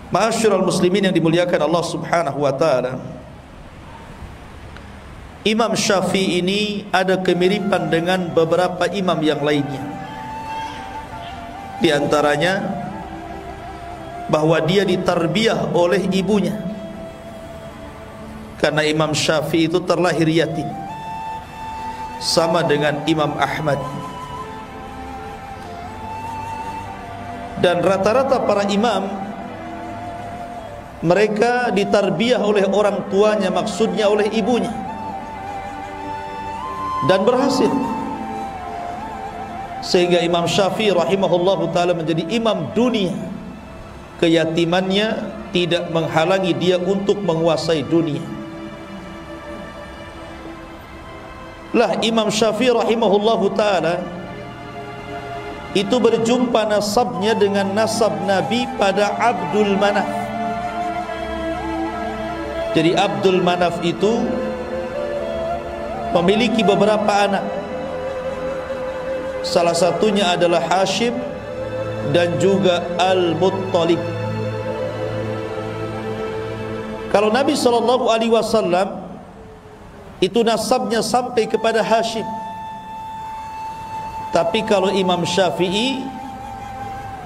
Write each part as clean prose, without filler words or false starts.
Ma'asyiral muslimin yang dimuliakan Allah Subhanahu wa taala, Imam Syafi'i ini ada kemiripan dengan beberapa imam yang lainnya. Di antaranya bahwa dia ditarbiyah oleh ibunya, karena Imam Syafi'i itu terlahir yatim, sama dengan Imam Ahmad. Dan rata-rata para imam, mereka ditarbiyah oleh orang tuanya, maksudnya oleh ibunya, dan berhasil. Sehingga Imam Syafi'i rahimahullahu ta'ala menjadi imam dunia. Keyatimannya tidak menghalangi dia untuk menguasai dunia. Lah Imam Syafi'i rahimahullahu ta'ala itu berjumpa nasabnya dengan nasab Nabi pada Abdul Manaf. Jadi Abdul Manaf itu memiliki beberapa anak. Salah satunya adalah Hashim dan juga Al-Muttalib. Kalau Nabi SAW itu nasabnya sampai kepada Hashim, tapi kalau Imam Syafi'i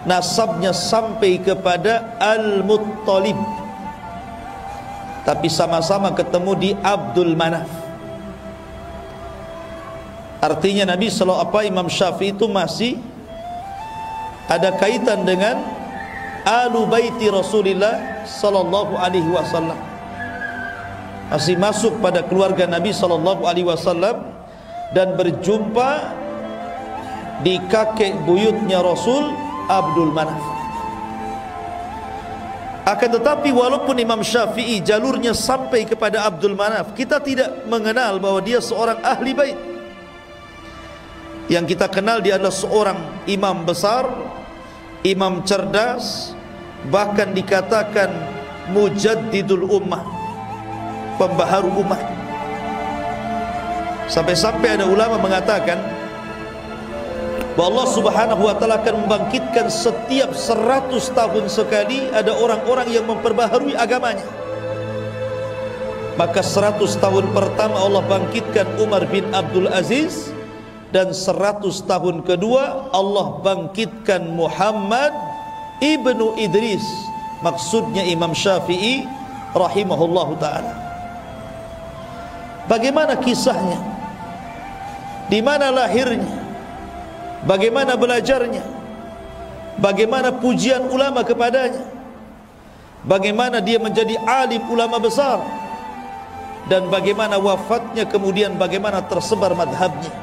nasabnya sampai kepada Al-Muttalib, tapi sama-sama ketemu di Abdul Manaf. Artinya Imam Syafi'i itu masih ada kaitan dengan Alu Baiti Rasulillah sallallahu alaihi wasallam, masih masuk pada keluarga Nabi sallallahu alaihi wasallam, dan berjumpa di kakek buyutnya Rasul, Abdul Manaf. Akan tetapi walaupun Imam Syafi'i jalurnya sampai kepada Abdul Manaf, kita tidak mengenal bahwa dia seorang ahli bait. Yang kita kenal dia adalah seorang imam besar, imam cerdas, bahkan dikatakan mujaddidul ummah, pembaharu umat. Sampai-sampai ada ulama mengatakan bahwa Allah Subhanahu wa ta'ala akan membangkitkan setiap 100 tahun sekali ada orang-orang yang memperbaharui agamanya. Maka 100 tahun pertama Allah bangkitkan Umar bin Abdul Aziz, dan 100 tahun kedua Allah bangkitkan Muhammad ibnu Idris, maksudnya Imam Syafi'i rahimahullahu ta'ala. Bagaimana kisahnya? Di mana lahirnya? Bagaimana belajarnya? Bagaimana pujian ulama kepadanya? Bagaimana dia menjadi alim ulama besar? Dan bagaimana wafatnya, kemudian bagaimana tersebar madhabnya?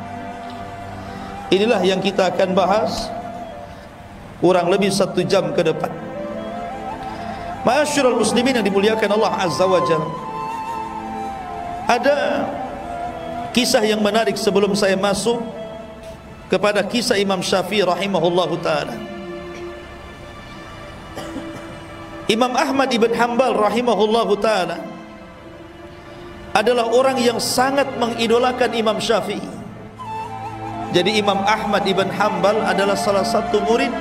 Inilah yang kita akan bahas kurang lebih 1 jam ke depan. Ma'asyiral muslimin yang dimuliakan Allah Azza wa Jalla, ada kisah yang menarik sebelum saya masuk kepada kisah Imam Syafi'i rahimahullahu ta'ala. Imam Ahmad ibn Hanbal rahimahullahu ta'ala adalah orang yang sangat mengidolakan Imam Syafi'i. Jadi Imam Ahmad ibn Hanbal adalah salah satu murid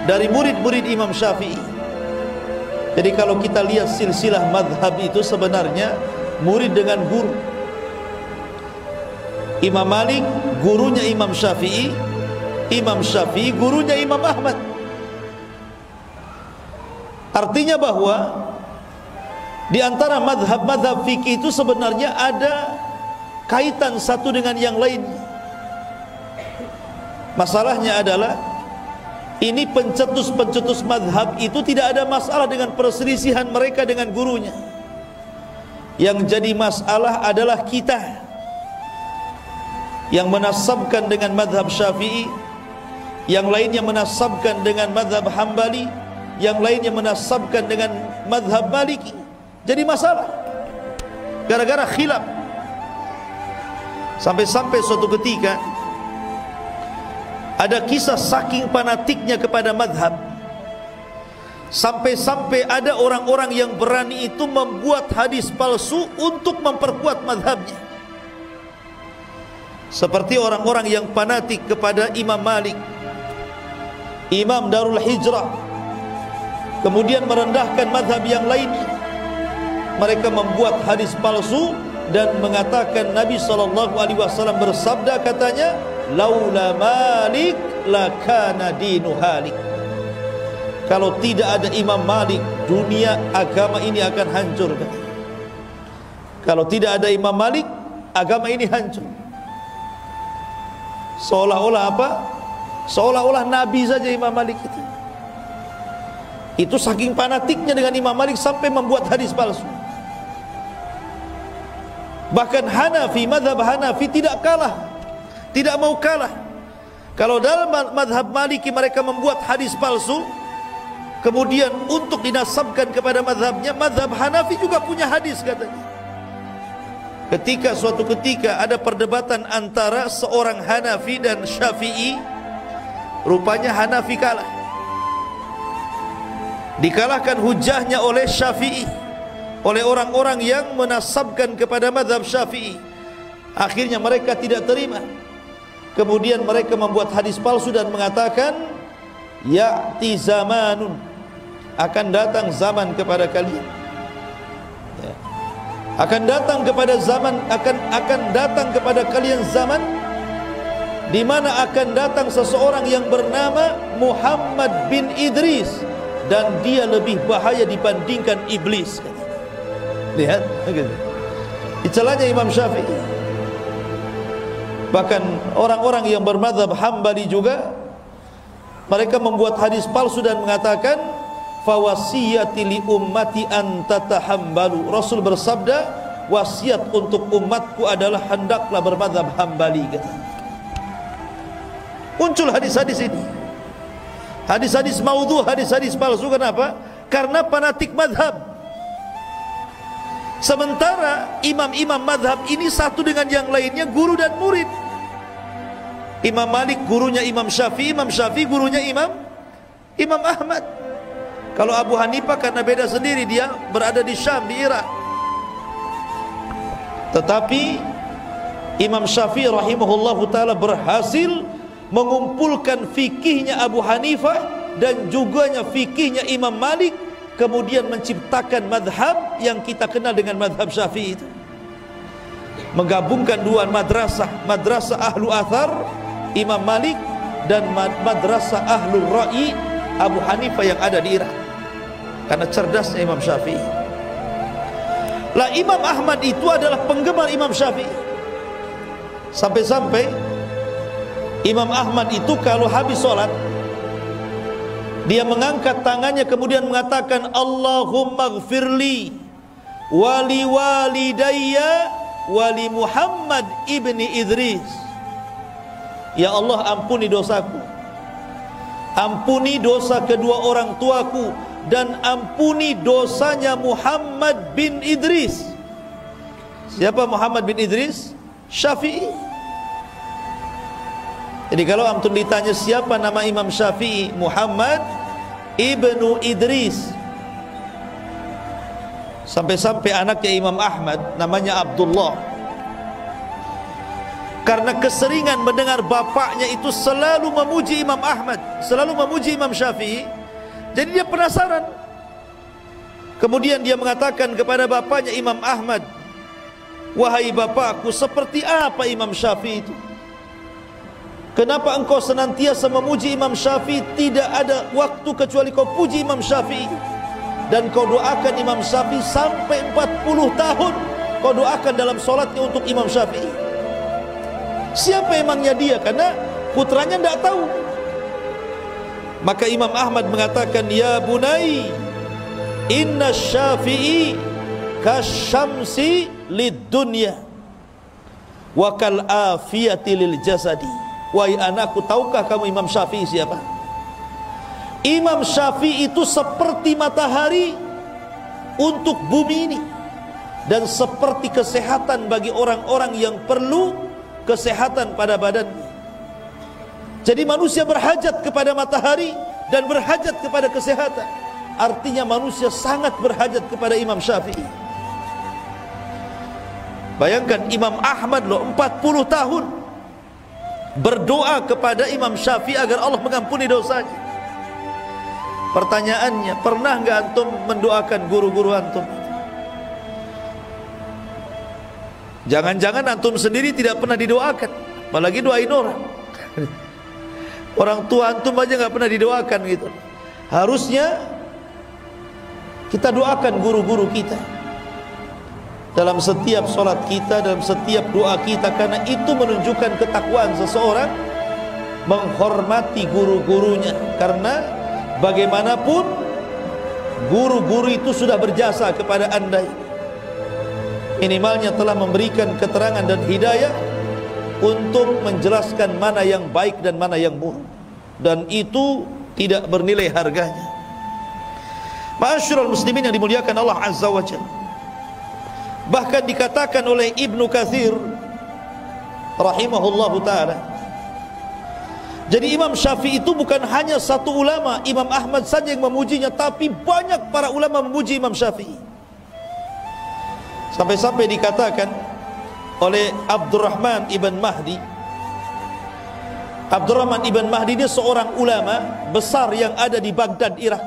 dari murid-murid Imam Syafi'i. Jadi kalau kita lihat silsilah madhab itu sebenarnya murid dengan guru. Imam Malik gurunya Imam Syafi'i, Imam Syafi'i gurunya Imam Ahmad. Artinya bahwa di antara madhab-madhab fikih itu sebenarnya ada kaitan satu dengan yang lainnya. Masalahnya adalah ini pencetus-pencetus madhab itu tidak ada masalah dengan perselisihan mereka dengan gurunya. Yang jadi masalah adalah kita yang menasabkan dengan madhab Syafi'i, yang lainnya menasabkan dengan madhab Hambali, yang lainnya menasabkan dengan madhab Maliki. Jadi masalah gara-gara khilaf. Sampai-sampai suatu ketika ada kisah saking fanatiknya kepada madhab, sampai-sampai ada orang-orang yang berani itu membuat hadis palsu untuk memperkuat madhabnya. Seperti orang-orang yang fanatik kepada Imam Malik, Imam Darul Hijrah, kemudian merendahkan mazhab yang lainnya. Mereka membuat hadis palsu dan mengatakan Nabi SAW bersabda, katanya, laula Malik lakana dinu halik. Kalau tidak ada Imam Malik, dunia agama ini akan hancur. Kalau tidak ada Imam Malik, agama ini hancur. Seolah-olah apa? Seolah-olah Nabi saja Imam Malik itu. Itu saking fanatiknya dengan Imam Malik sampai membuat hadis palsu. Bahkan Hanafi, mazhab Hanafi tidak kalah, tidak mau kalah. Kalau dalam mazhab Maliki mereka membuat hadis palsu, kemudian untuk dinasabkan kepada mazhabnya, mazhab Hanafi juga punya hadis katanya. Suatu ketika ada perdebatan antara seorang Hanafi dan Syafi'i, rupanya Hanafi kalah. Dikalahkan hujahnya oleh Syafi'i, oleh orang-orang yang menasabkan kepada mazhab Syafi'i. Akhirnya mereka tidak terima. Kemudian mereka membuat hadis palsu dan mengatakan, ya'ti zamanun, akan datang zaman kepada kalian, ya. Akan datang kepada zaman, akan datang kepada kalian zaman di mana akan datang seseorang yang bernama Muhammad bin Idris, dan dia lebih bahaya dibandingkan iblis. Lihat, celahnya Imam Syafi'i. Bahkan orang-orang yang bermadzhab Hambali juga, mereka membuat hadis palsu dan mengatakan, fawasiyati li ummati an tatahambalu. Rasul bersabda, wasiat untuk umatku adalah hendaklah bermadzhab Hambali. Muncul hadis-hadis ini, hadis-hadis maudhu, hadis-hadis palsu. Kenapa? Karena fanatik mazhab. Sementara imam-imam mazhab ini satu dengan yang lainnya guru dan murid. Imam Malik gurunya Imam Syafi'i, Imam Syafi'i gurunya Imam Ahmad. Kalau Abu Hanifah karena beda sendiri, dia berada di Syam, di Irak. Tetapi Imam Syafi'i rahimahullahu ta'ala berhasil mengumpulkan fikihnya Abu Hanifah dan juganya fikihnya Imam Malik, kemudian menciptakan madhab yang kita kenal dengan madhab Syafi'i itu. Menggabungkan dua madrasah, madrasah Ahlu Athar Imam Malik dan madrasah Ahlul Ra'i Abu Hanifah yang ada di Irak. Karena cerdasnya Imam Syafi'i. Lah Imam Ahmad itu adalah penggemar Imam Syafi'i. Sampai-sampai Imam Ahmad itu kalau habis sholat, dia mengangkat tangannya kemudian mengatakan, Allahumma gfirli wali walidayya wali Muhammad ibni Idris. Ya Allah, ampuni dosaku, ampuni dosa kedua orang tuaku, dan ampuni dosanya Muhammad bin Idris. Siapa Muhammad bin Idris? Syafi'i. Jadi kalau antum ditanya siapa nama Imam Syafi'i, Muhammad ibnu Idris. Sampai-sampai anaknya Imam Ahmad namanya Abdullah, karena keseringan mendengar bapaknya itu selalu memuji Imam Ahmad, selalu memuji Imam Syafi'i, jadi dia penasaran. Kemudian dia mengatakan kepada bapaknya Imam Ahmad, wahai bapakku, seperti apa Imam Syafi'i itu? Kenapa engkau senantiasa memuji Imam Syafi'i? Tidak ada waktu kecuali kau puji Imam Syafi'i, dan kau doakan Imam Syafi'i sampai 40 tahun. Kau doakan dalam solatnya untuk Imam Syafi'i. Siapa emangnya dia? Karena putranya tidak tahu. Maka Imam Ahmad mengatakan, ya bunai, inna Syafi'i kasyamsi lid dunya wa kal afiyati lil jasadi. Wahai anakku, tahukah kamu Imam Syafi'i siapa? Imam Syafi'i itu seperti matahari untuk bumi ini, dan seperti kesehatan bagi orang-orang yang perlu kesehatan pada badannya. Jadi manusia berhajat kepada matahari dan berhajat kepada kesehatan. Artinya manusia sangat berhajat kepada Imam Syafi'i. Bayangkan Imam Ahmad loh 40 tahun berdoa kepada Imam Syafi'i agar Allah mengampuni dosanya. Pertanyaannya, pernah nggak antum mendoakan guru-guru antum? Jangan-jangan antum sendiri tidak pernah didoakan, apalagi doain orang. Orang tua antum aja nggak pernah didoakan gitu. Harusnya kita doakan guru-guru kita dalam setiap sholat kita, dalam setiap doa kita, karena itu menunjukkan ketakwaan seseorang menghormati guru-gurunya. Karena bagaimanapun guru-guru itu sudah berjasa kepada anda, minimalnya telah memberikan keterangan dan hidayah untuk menjelaskan mana yang baik dan mana yang buruk, dan itu tidak bernilai harganya. Ma'asyiral muslimin yang dimuliakan Allah Azza wa Jalla, bahkan dikatakan oleh Ibnu Katsir rahimahullahu ta'ala, jadi Imam Syafi'i itu bukan hanya satu ulama, Imam Ahmad saja yang memujinya, tapi banyak para ulama memuji Imam Syafi'i. Sampai-sampai dikatakan oleh Abdurrahman ibn Mahdi. Abdurrahman ibn Mahdi dia seorang ulama besar yang ada di Baghdad, Irak.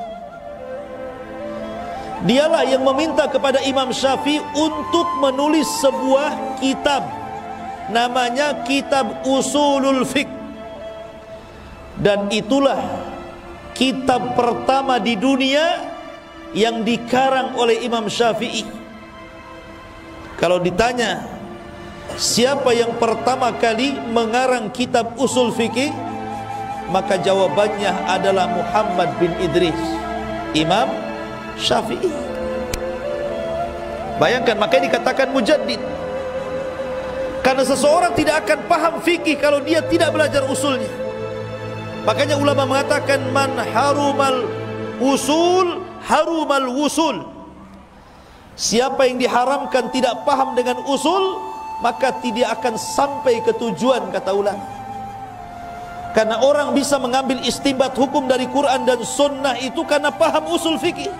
Dialah yang meminta kepada Imam Syafi'i untuk menulis sebuah kitab, namanya Kitab Usulul Fiqh. Dan itulah kitab pertama di dunia yang dikarang oleh Imam Syafi'i. Kalau ditanya siapa yang pertama kali mengarang kitab usul fikih, maka jawabannya adalah Muhammad bin Idris, Imam Syafi'i. Bayangkan, makanya dikatakan mujaddid. Karena seseorang tidak akan paham fikih kalau dia tidak belajar usulnya. Makanya ulama mengatakan man harumal usul harumal wusul. Siapa yang diharamkan tidak paham dengan usul, maka tidak akan sampai ke tujuan, kata ulama. Karena orang bisa mengambil istinbat hukum dari Quran dan sunnah itu karena paham usul fikih.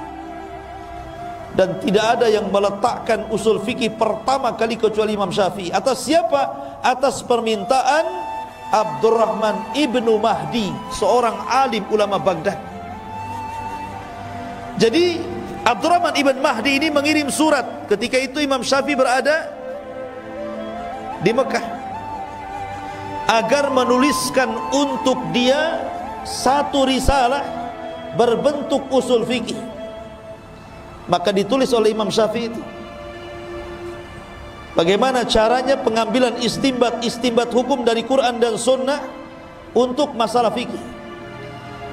Dan tidak ada yang meletakkan usul fikih pertama kali kecuali Imam Syafi'i. Atas siapa? Atas permintaan Abdurrahman ibnu Mahdi, seorang alim ulama Baghdad. Jadi Abdurrahman ibn Mahdi ini mengirim surat. Ketika itu Imam Syafi'i berada di Mekah, agar menuliskan untuk dia satu risalah berbentuk usul fikih. Maka ditulis oleh Imam Syafi'i itu bagaimana caranya pengambilan istinbat hukum dari Quran dan Sunnah untuk masalah fikih.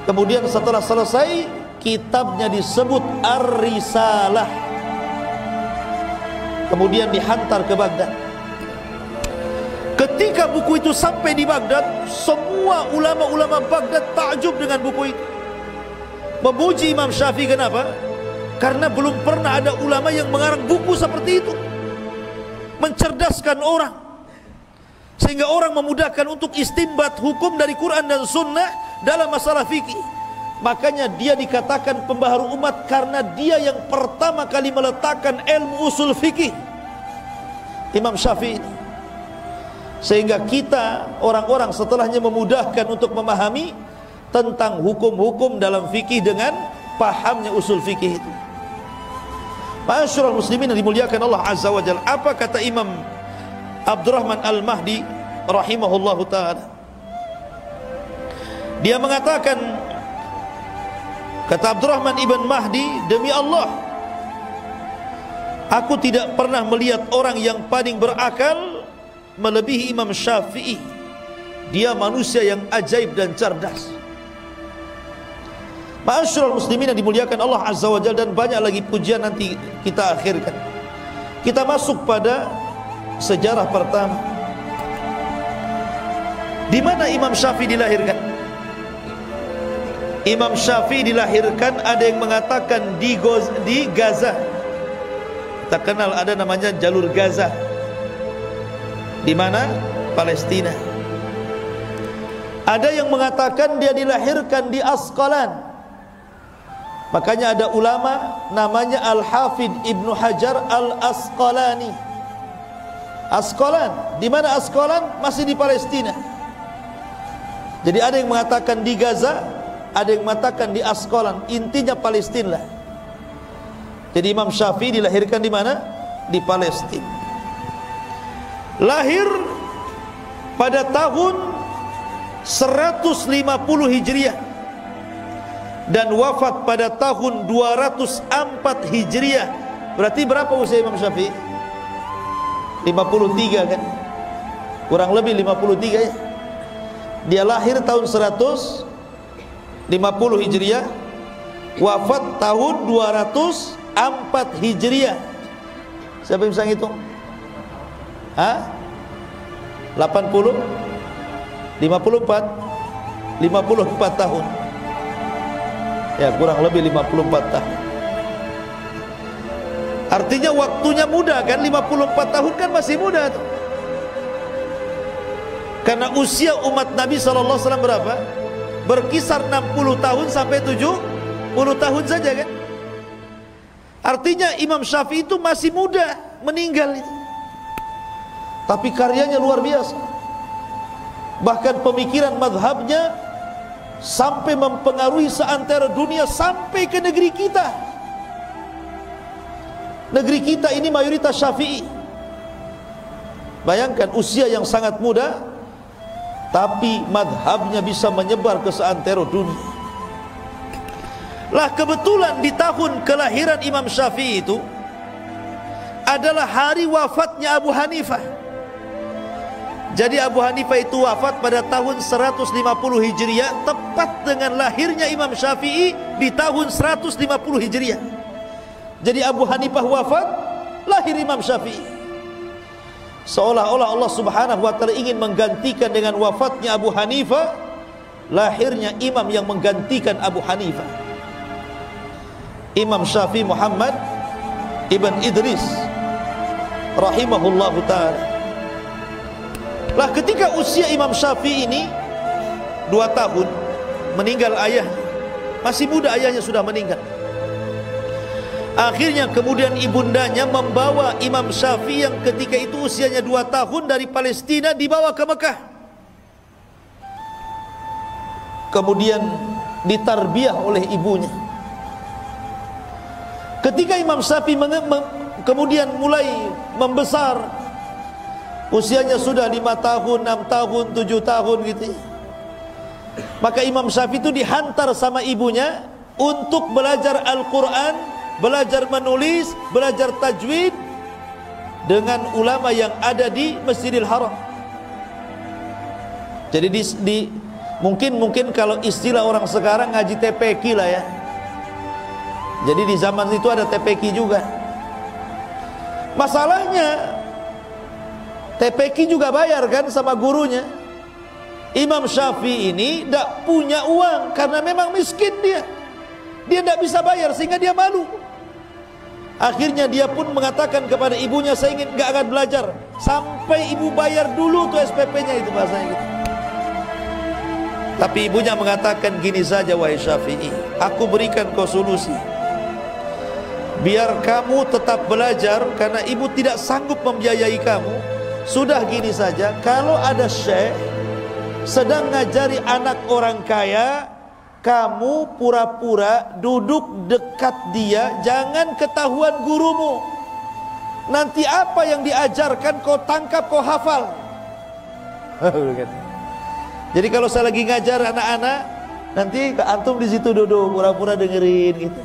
Kemudian setelah selesai, kitabnya disebut Ar-Risalah. Kemudian dihantar ke Baghdad. Ketika buku itu sampai di Baghdad, semua ulama-ulama Baghdad takjub dengan buku itu, memuji Imam Syafi'i. Kenapa? Karena belum pernah ada ulama yang mengarang buku seperti itu, mencerdaskan orang, sehingga orang memudahkan untuk istinbat hukum dari Quran dan Sunnah dalam masalah fikih. Makanya dia dikatakan pembaharu umat karena dia yang pertama kali meletakkan ilmu usul fikih, Imam Syafi'i. Sehingga kita orang-orang setelahnya memudahkan untuk memahami tentang hukum-hukum dalam fikih dengan pahamnya usul fikih itu. Ma'asyiral muslimin yang dimuliakan Allah Azza wa Jalla, apa kata Imam Abdurrahman Al-Mahdi rahimahullahu ta'ala? Dia mengatakan, kata Abdurrahman ibn Mahdi, demi Allah, aku tidak pernah melihat orang yang paling berakal melebihi Imam Syafi'i. Dia manusia yang ajaib dan cerdas. Ma'asyiral muslimin yang dimuliakan Allah Azza wa Jalla, dan banyak lagi pujian nanti kita akhirkan. Kita masuk pada sejarah pertama. Di mana Imam Syafi'i dilahirkan? Imam Syafi'i dilahirkan, ada yang mengatakan di Gaza. Kita kenal ada namanya jalur Gaza. Di mana? Palestina. Ada yang mengatakan dia dilahirkan di Asqalan. Makanya ada ulama namanya Al-Hafidh Ibnu Hajar Al-Asqalani. Asqalan, di mana Asqalan? Masih di Palestina. Jadi ada yang mengatakan di Gaza, ada yang mengatakan di Asqalan, intinya Palestina lah. Jadi Imam Syafi'i dilahirkan di mana? Di Palestina. Lahir pada tahun 150 Hijriah dan wafat pada tahun 204 Hijriah. Berarti berapa usia Imam Syafi'i? 53 kan? Kurang lebih 53 ya. Dia lahir tahun 150 Hijriah, wafat tahun 204 Hijriah. Siapa yang bisa ngitung? 80? 54? 54 tahun. Ya, kurang lebih 54 tahun. Artinya waktunya muda kan, 54 tahun kan masih muda tuh. Karena usia umat Nabi SAW berapa? Berkisar 60 tahun sampai 70 tahun saja kan. Artinya Imam Syafi'i itu masih muda meninggal itu. Tapi karyanya luar biasa. Bahkan pemikiran madhabnya sampai mempengaruhi seantero dunia, sampai ke negeri kita. Negeri kita ini mayoritas Syafi'i. Bayangkan usia yang sangat muda, tapi madhabnya bisa menyebar ke seantero dunia. Lah kebetulan di tahun kelahiran Imam Syafi'i itu adalah hari wafatnya Abu Hanifah. Jadi Abu Hanifah itu wafat pada tahun 150 Hijriah, tepat dengan lahirnya Imam Syafi'i di tahun 150 Hijriah. Jadi Abu Hanifah wafat, lahir Imam Syafi'i. Seolah-olah Allah Subhanahu wa ta'ala ingin menggantikan dengan wafatnya Abu Hanifah, lahirnya imam yang menggantikan Abu Hanifah, Imam Syafi'i Muhammad Ibn Idris rahimahullahu ta'ala. Lah ketika usia Imam Syafi'i ini 2 tahun, meninggal ayahnya. Masih muda ayahnya sudah meninggal. Akhirnya kemudian ibundanya membawa Imam Syafi'i yang ketika itu usianya 2 tahun dari Palestina, dibawa ke Mekah. Kemudian ditarbiyah oleh ibunya. Ketika Imam Syafi'i kemudian mulai membesar, usianya sudah 5 tahun, 6 tahun, 7 tahun gitu ya, maka Imam Syafi'i itu dihantar sama ibunya untuk belajar Al-Quran, belajar menulis, belajar tajwid dengan ulama yang ada di Masjidil Haram. Jadi mungkin kalau istilah orang sekarang ngaji TPQ lah ya. Jadi di zaman itu ada TPQ juga. Masalahnya TPQ juga bayar kan sama gurunya. Imam Syafi'i ini tidak punya uang karena memang miskin dia. Dia tidak bisa bayar sehingga dia malu. Akhirnya dia pun mengatakan kepada ibunya, saya ingin gak akan belajar sampai ibu bayar dulu tuh SPP-nya, itu bahasanya gitu. Tapi ibunya mengatakan, gini saja wahai Syafi'i, aku berikan kau solusi. Biar kamu tetap belajar karena ibu tidak sanggup membiayai kamu. Sudah gini saja, kalau ada syekh sedang ngajari anak orang kaya, kamu pura-pura duduk dekat dia, jangan ketahuan gurumu. Nanti apa yang diajarkan kau tangkap, kau hafal. Jadi kalau saya lagi ngajar anak-anak, nanti antum di situ duduk pura-pura dengerin gitu.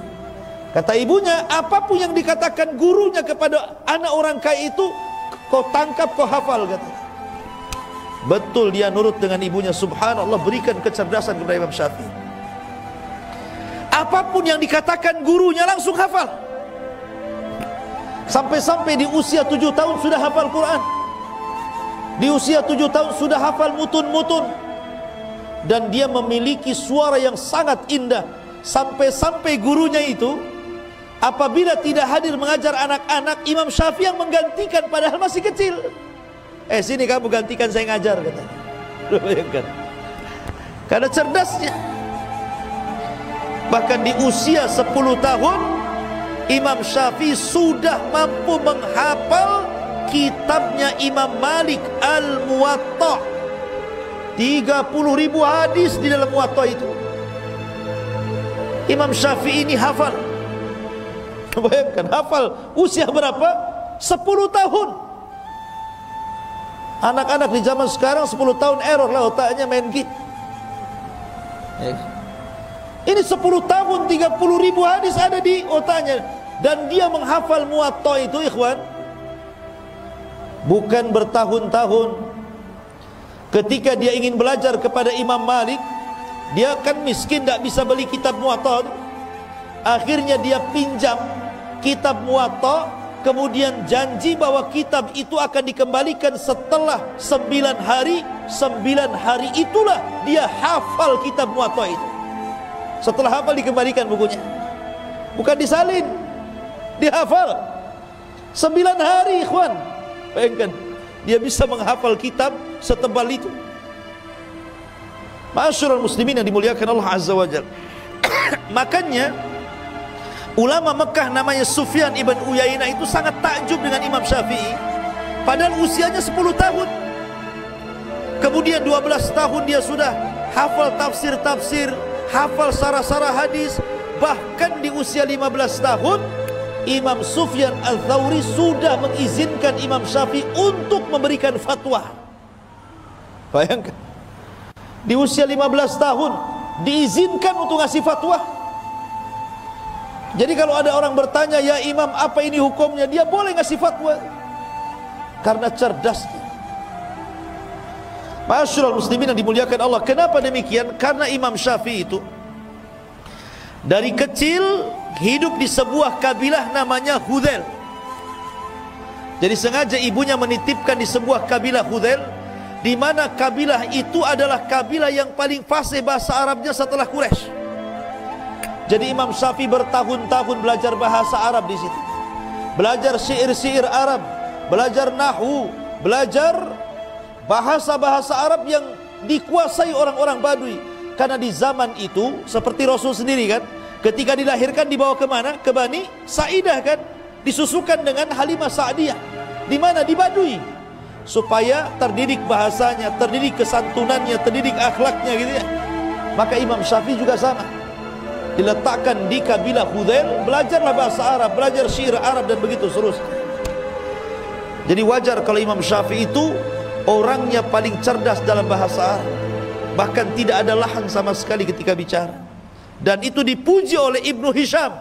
Kata ibunya, apapun yang dikatakan gurunya kepada anak orang kaya itu, kau tangkap, kau hafal kata. Betul dia nurut dengan ibunya. Subhanallah, berikan kecerdasan kepada Imam Syafi'i. Apapun yang dikatakan gurunya langsung hafal. Sampai-sampai di usia 7 tahun sudah hafal Quran. Di usia 7 tahun sudah hafal mutun-mutun. Dan dia memiliki suara yang sangat indah. Sampai-sampai gurunya itu apabila tidak hadir mengajar anak-anak, Imam Syafi'i yang menggantikan padahal masih kecil. Sini kamu gantikan saya ngajar katanya. Bayangkan. Karena cerdasnya. Bahkan di usia 10 tahun Imam Syafi'i sudah mampu menghafal kitabnya Imam Malik Al-Muwatta. 30.000 hadis di dalam Muwatta itu. Imam Syafi'i ini hafal. Bayangkan, hafal usia berapa? 10 tahun. Anak-anak di zaman sekarang 10 tahun error lah otaknya, main git. Ini 10 tahun 30.000 hadis ada di otaknya. Dan dia menghafal Muwatta itu, ikhwan, bukan bertahun-tahun. Ketika dia ingin belajar kepada Imam Malik, dia kan miskin, tak bisa beli kitab Muwatta. Akhirnya dia pinjam kitab Muwatta, kemudian janji bahwa kitab itu akan dikembalikan setelah 9 hari. 9 hari itulah dia hafal kitab Muwatta itu. Setelah hafal dikembalikan bukunya, bukan disalin, dihafal 9 hari, ikhwan. Bayangkan, dia bisa menghafal kitab setebal itu. Ma'asyiral muslimin yang dimuliakan Allah Azza wa Jalla. Makanya ulama Mekah namanya Sufyan ibn Uyainah itu sangat takjub dengan Imam Syafi'i, padahal usianya 10 tahun. Kemudian 12 tahun dia sudah hafal tafsir-tafsir, hafal sarah-sarah hadis. Bahkan di usia 15 tahun Imam Sufyan al-Thawri sudah mengizinkan Imam Syafi'i untuk memberikan fatwa. Bayangkan, di usia 15 tahun diizinkan untuk ngasih fatwa. Jadi kalau ada orang bertanya, ya Imam apa ini hukumnya, dia boleh ngasih fatwa karena cerdasnya. Ma'asyiral muslimin yang dimuliakan Allah. Kenapa demikian? Karena Imam Syafi'i itu dari kecil hidup di sebuah kabilah namanya Hudzail. Jadi sengaja ibunya menitipkan di sebuah kabilah Hudzail, di mana kabilah itu adalah kabilah yang paling fasih bahasa Arabnya setelah Quraisy. Jadi Imam Syafi'i bertahun-tahun belajar bahasa Arab di situ. Belajar syair-syair Arab, belajar nahwu, belajar bahasa-bahasa Arab yang dikuasai orang-orang Badui. Karena di zaman itu seperti Rasul sendiri kan, ketika dilahirkan dibawa ke mana? Ke Bani Sa'idah kan, disusukan dengan Halimah Sa'diyah. Di mana? Di Badui. Supaya terdidik bahasanya, terdidik kesantunannya, terdidik akhlaknya gitu ya. Maka Imam Syafi'i juga sama, diletakkan di kabilah Hudzail, belajarlah bahasa Arab, belajar syair Arab dan begitu seterusnya. Jadi wajar kalau Imam Syafi'i itu orangnya paling cerdas dalam bahasa Arab. Bahkan tidak ada lahan sama sekali ketika bicara. Dan itu dipuji oleh Ibnu Hisham.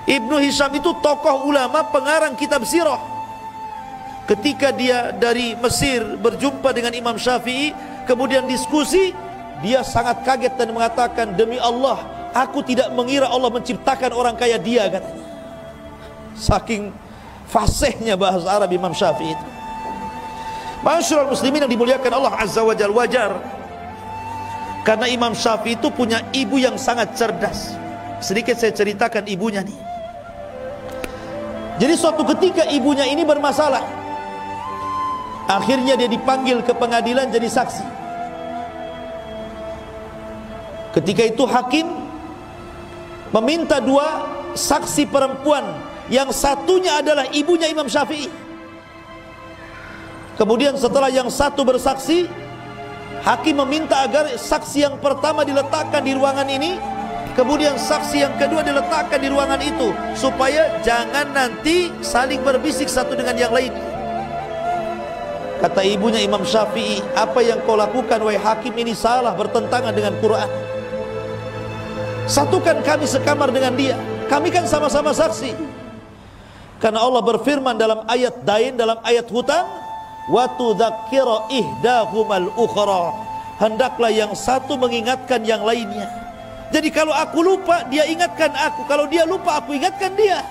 Ibnu Hisham itu tokoh ulama pengarang kitab sirah. Ketika dia dari Mesir berjumpa dengan Imam Syafi'i, kemudian diskusi, dia sangat kaget dan mengatakan, demi Allah, aku tidak mengira Allah menciptakan orang kayak dia, katanya. Saking fasihnya bahasa Arab Imam Syafi'i itu. Ma'asyiral muslimin yang dimuliakan Allah Azza wa Jalla, wajar karena Imam Syafi'i itu punya ibu yang sangat cerdas. Sedikit saya ceritakan ibunya nih. Jadi suatu ketika ibunya ini bermasalah. Akhirnya dia dipanggil ke pengadilan jadi saksi. Ketika itu hakim meminta 2 saksi perempuan, yang satunya adalah ibunya Imam Syafi'i. Kemudian setelah yang satu bersaksi, hakim meminta agar saksi yang pertama diletakkan di ruangan ini, kemudian saksi yang kedua diletakkan di ruangan itu, supaya jangan nanti saling berbisik satu dengan yang lain. Kata ibunya Imam Syafi'i, apa yang kau lakukan wahai hakim ini salah, bertentangan dengan Quran. Satukan kami sekamar dengan dia, kami kan sama-sama saksi. Karena Allah berfirman dalam ayat dain, dalam ayat hutang, wa tudzakkira ihdahumal ukhra, hendaklah yang satu mengingatkan yang lainnya. Jadi kalau aku lupa, dia ingatkan aku, kalau dia lupa, aku ingatkan dia.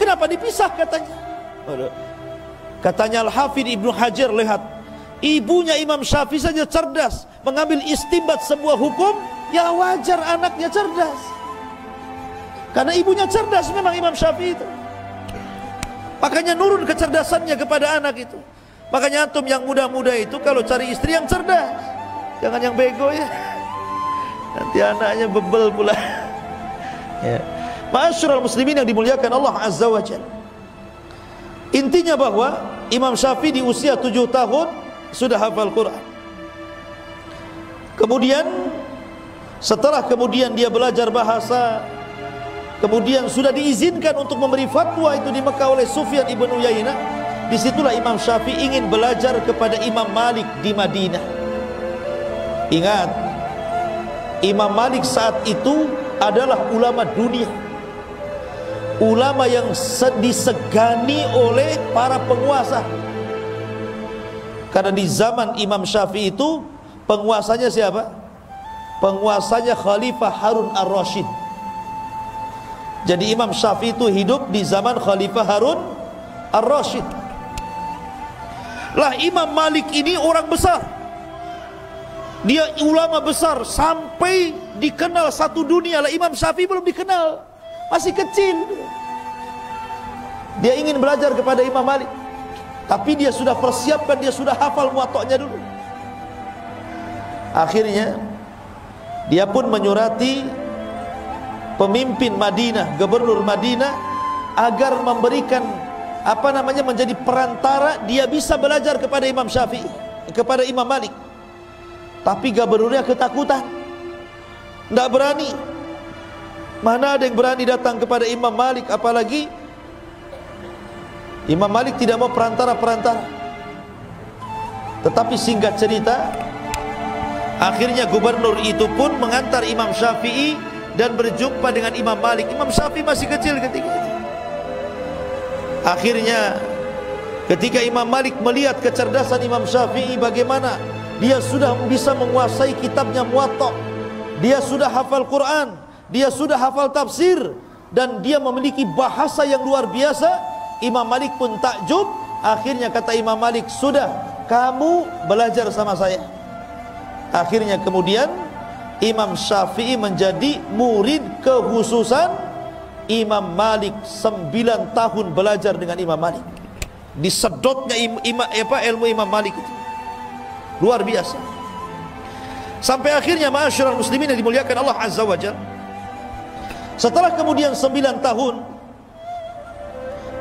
Kenapa dipisah katanya? Katanya Al-Hafidh Ibnu Hajar, lihat, ibunya Imam Syafi'i saja cerdas mengambil istinbat sebuah hukum, ya wajar anaknya cerdas. Karena ibunya cerdas memang Imam Syafi'i itu. Makanya nurun kecerdasannya kepada anak itu. Makanya antum yang muda-muda itu kalau cari istri yang cerdas, jangan yang bego ya. Nanti anaknya bebel pula. Ya. Ma'asyiral muslimin yang dimuliakan Allah Azza wa Jalla. Intinya bahwa Imam Syafi'i di usia 7 tahun sudah hafal Quran. Kemudian Setelah kemudian dia belajar bahasa, kemudian sudah diizinkan untuk memberi fatwa itu di Mekah oleh Sufyan ibn Uyainah. Disitulah Imam Syafi'i ingin belajar kepada Imam Malik di Madinah. Ingat, Imam Malik saat itu adalah ulama dunia, ulama yang disegani oleh para penguasa. Karena di zaman Imam Syafi'i itu penguasanya siapa? Penguasanya Khalifah Harun ar-Rasyid. Jadi Imam Syafi'i itu hidup di zaman Khalifah Harun ar-Rasyid. Lah Imam Malik ini orang besar, dia ulama besar sampai dikenal satu dunia. Lah Imam Syafi'i belum dikenal, masih kecil. Dia ingin belajar kepada Imam Malik, tapi dia sudah persiapkan, dia sudah hafal muwatta'nya dulu. Akhirnya dia pun menyurati pemimpin Madinah, gubernur Madinah, agar memberikan menjadi perantara dia bisa belajar kepada Imam Syafi'i, kepada Imam Malik. Tapi gubernurnya ketakutan, tidak berani. Mana ada yang berani datang kepada Imam Malik, apalagi Imam Malik tidak mau perantara-perantara. Tetapi singkat cerita, akhirnya gubernur itu pun mengantar Imam Syafi'i dan berjumpa dengan Imam Malik. Imam Syafi'i masih kecil ketika itu. Akhirnya ketika Imam Malik melihat kecerdasan Imam Syafi'i, bagaimana dia sudah bisa menguasai kitabnya Muwatta', dia sudah hafal Quran, dia sudah hafal tafsir, dan dia memiliki bahasa yang luar biasa. Imam Malik pun takjub. Akhirnya kata Imam Malik, sudah, kamu belajar sama saya. Akhirnya kemudian Imam Syafi'i menjadi murid kekhususan Imam Malik. 9 tahun belajar dengan Imam Malik. Disedotnya ilmu Imam Malik itu luar biasa. Sampai akhirnya ma'asyiral muslimin yang dimuliakan Allah Azza wa Jalla, setelah kemudian 9 tahun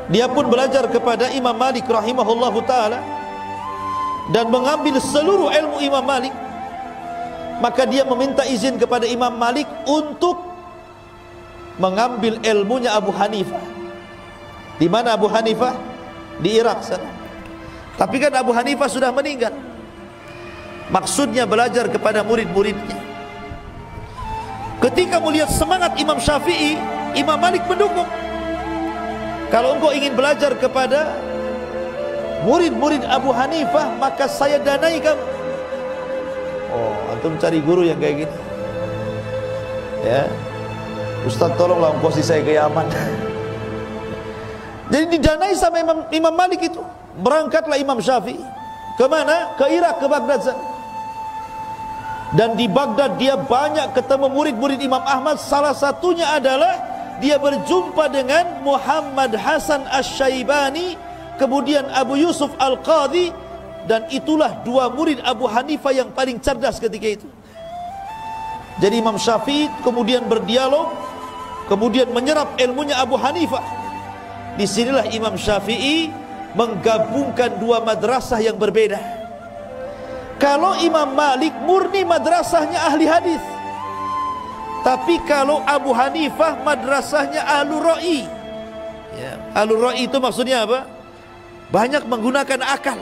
dia pun belajar kepada Imam Malik rahimahullahu ta'ala dan mengambil seluruh ilmu Imam Malik. Maka dia meminta izin kepada Imam Malik untuk mengambil ilmunya Abu Hanifah. Di mana Abu Hanifah? Di Irak sana. Tapi kan Abu Hanifah sudah meninggal. Maksudnya belajar kepada murid-muridnya. Ketika melihat semangat Imam Syafi'i, Imam Malik mendukung. Kalau engkau ingin belajar kepada murid-murid Abu Hanifah, maka saya danai kamu. Oh, antum cari guru yang kayak gini, ya Ustaz, tolonglah ongkosi saya ke Yaman. Jadi didanai sama Imam Malik itu. Berangkatlah Imam Syafi'i kemana? Ke Irak, ke Baghdad sana. Dan di Baghdad dia banyak ketemu murid-murid Imam Ahmad. Salah satunya adalah dia berjumpa dengan Muhammad Hasan Asy-Syaibani, kemudian Abu Yusuf Al-Qadhi. Dan itulah 2 murid Abu Hanifah yang paling cerdas ketika itu. Jadi Imam Syafi'i kemudian berdialog, kemudian menyerap ilmunya Abu Hanifah. Disinilah Imam Syafi'i menggabungkan 2 madrasah yang berbeda. Kalau Imam Malik murni madrasahnya ahli hadis, tapi kalau Abu Hanifah madrasahnya Ahlur Ra'i. Ya, Ahlur Ra'i itu maksudnya apa? Banyak menggunakan akal.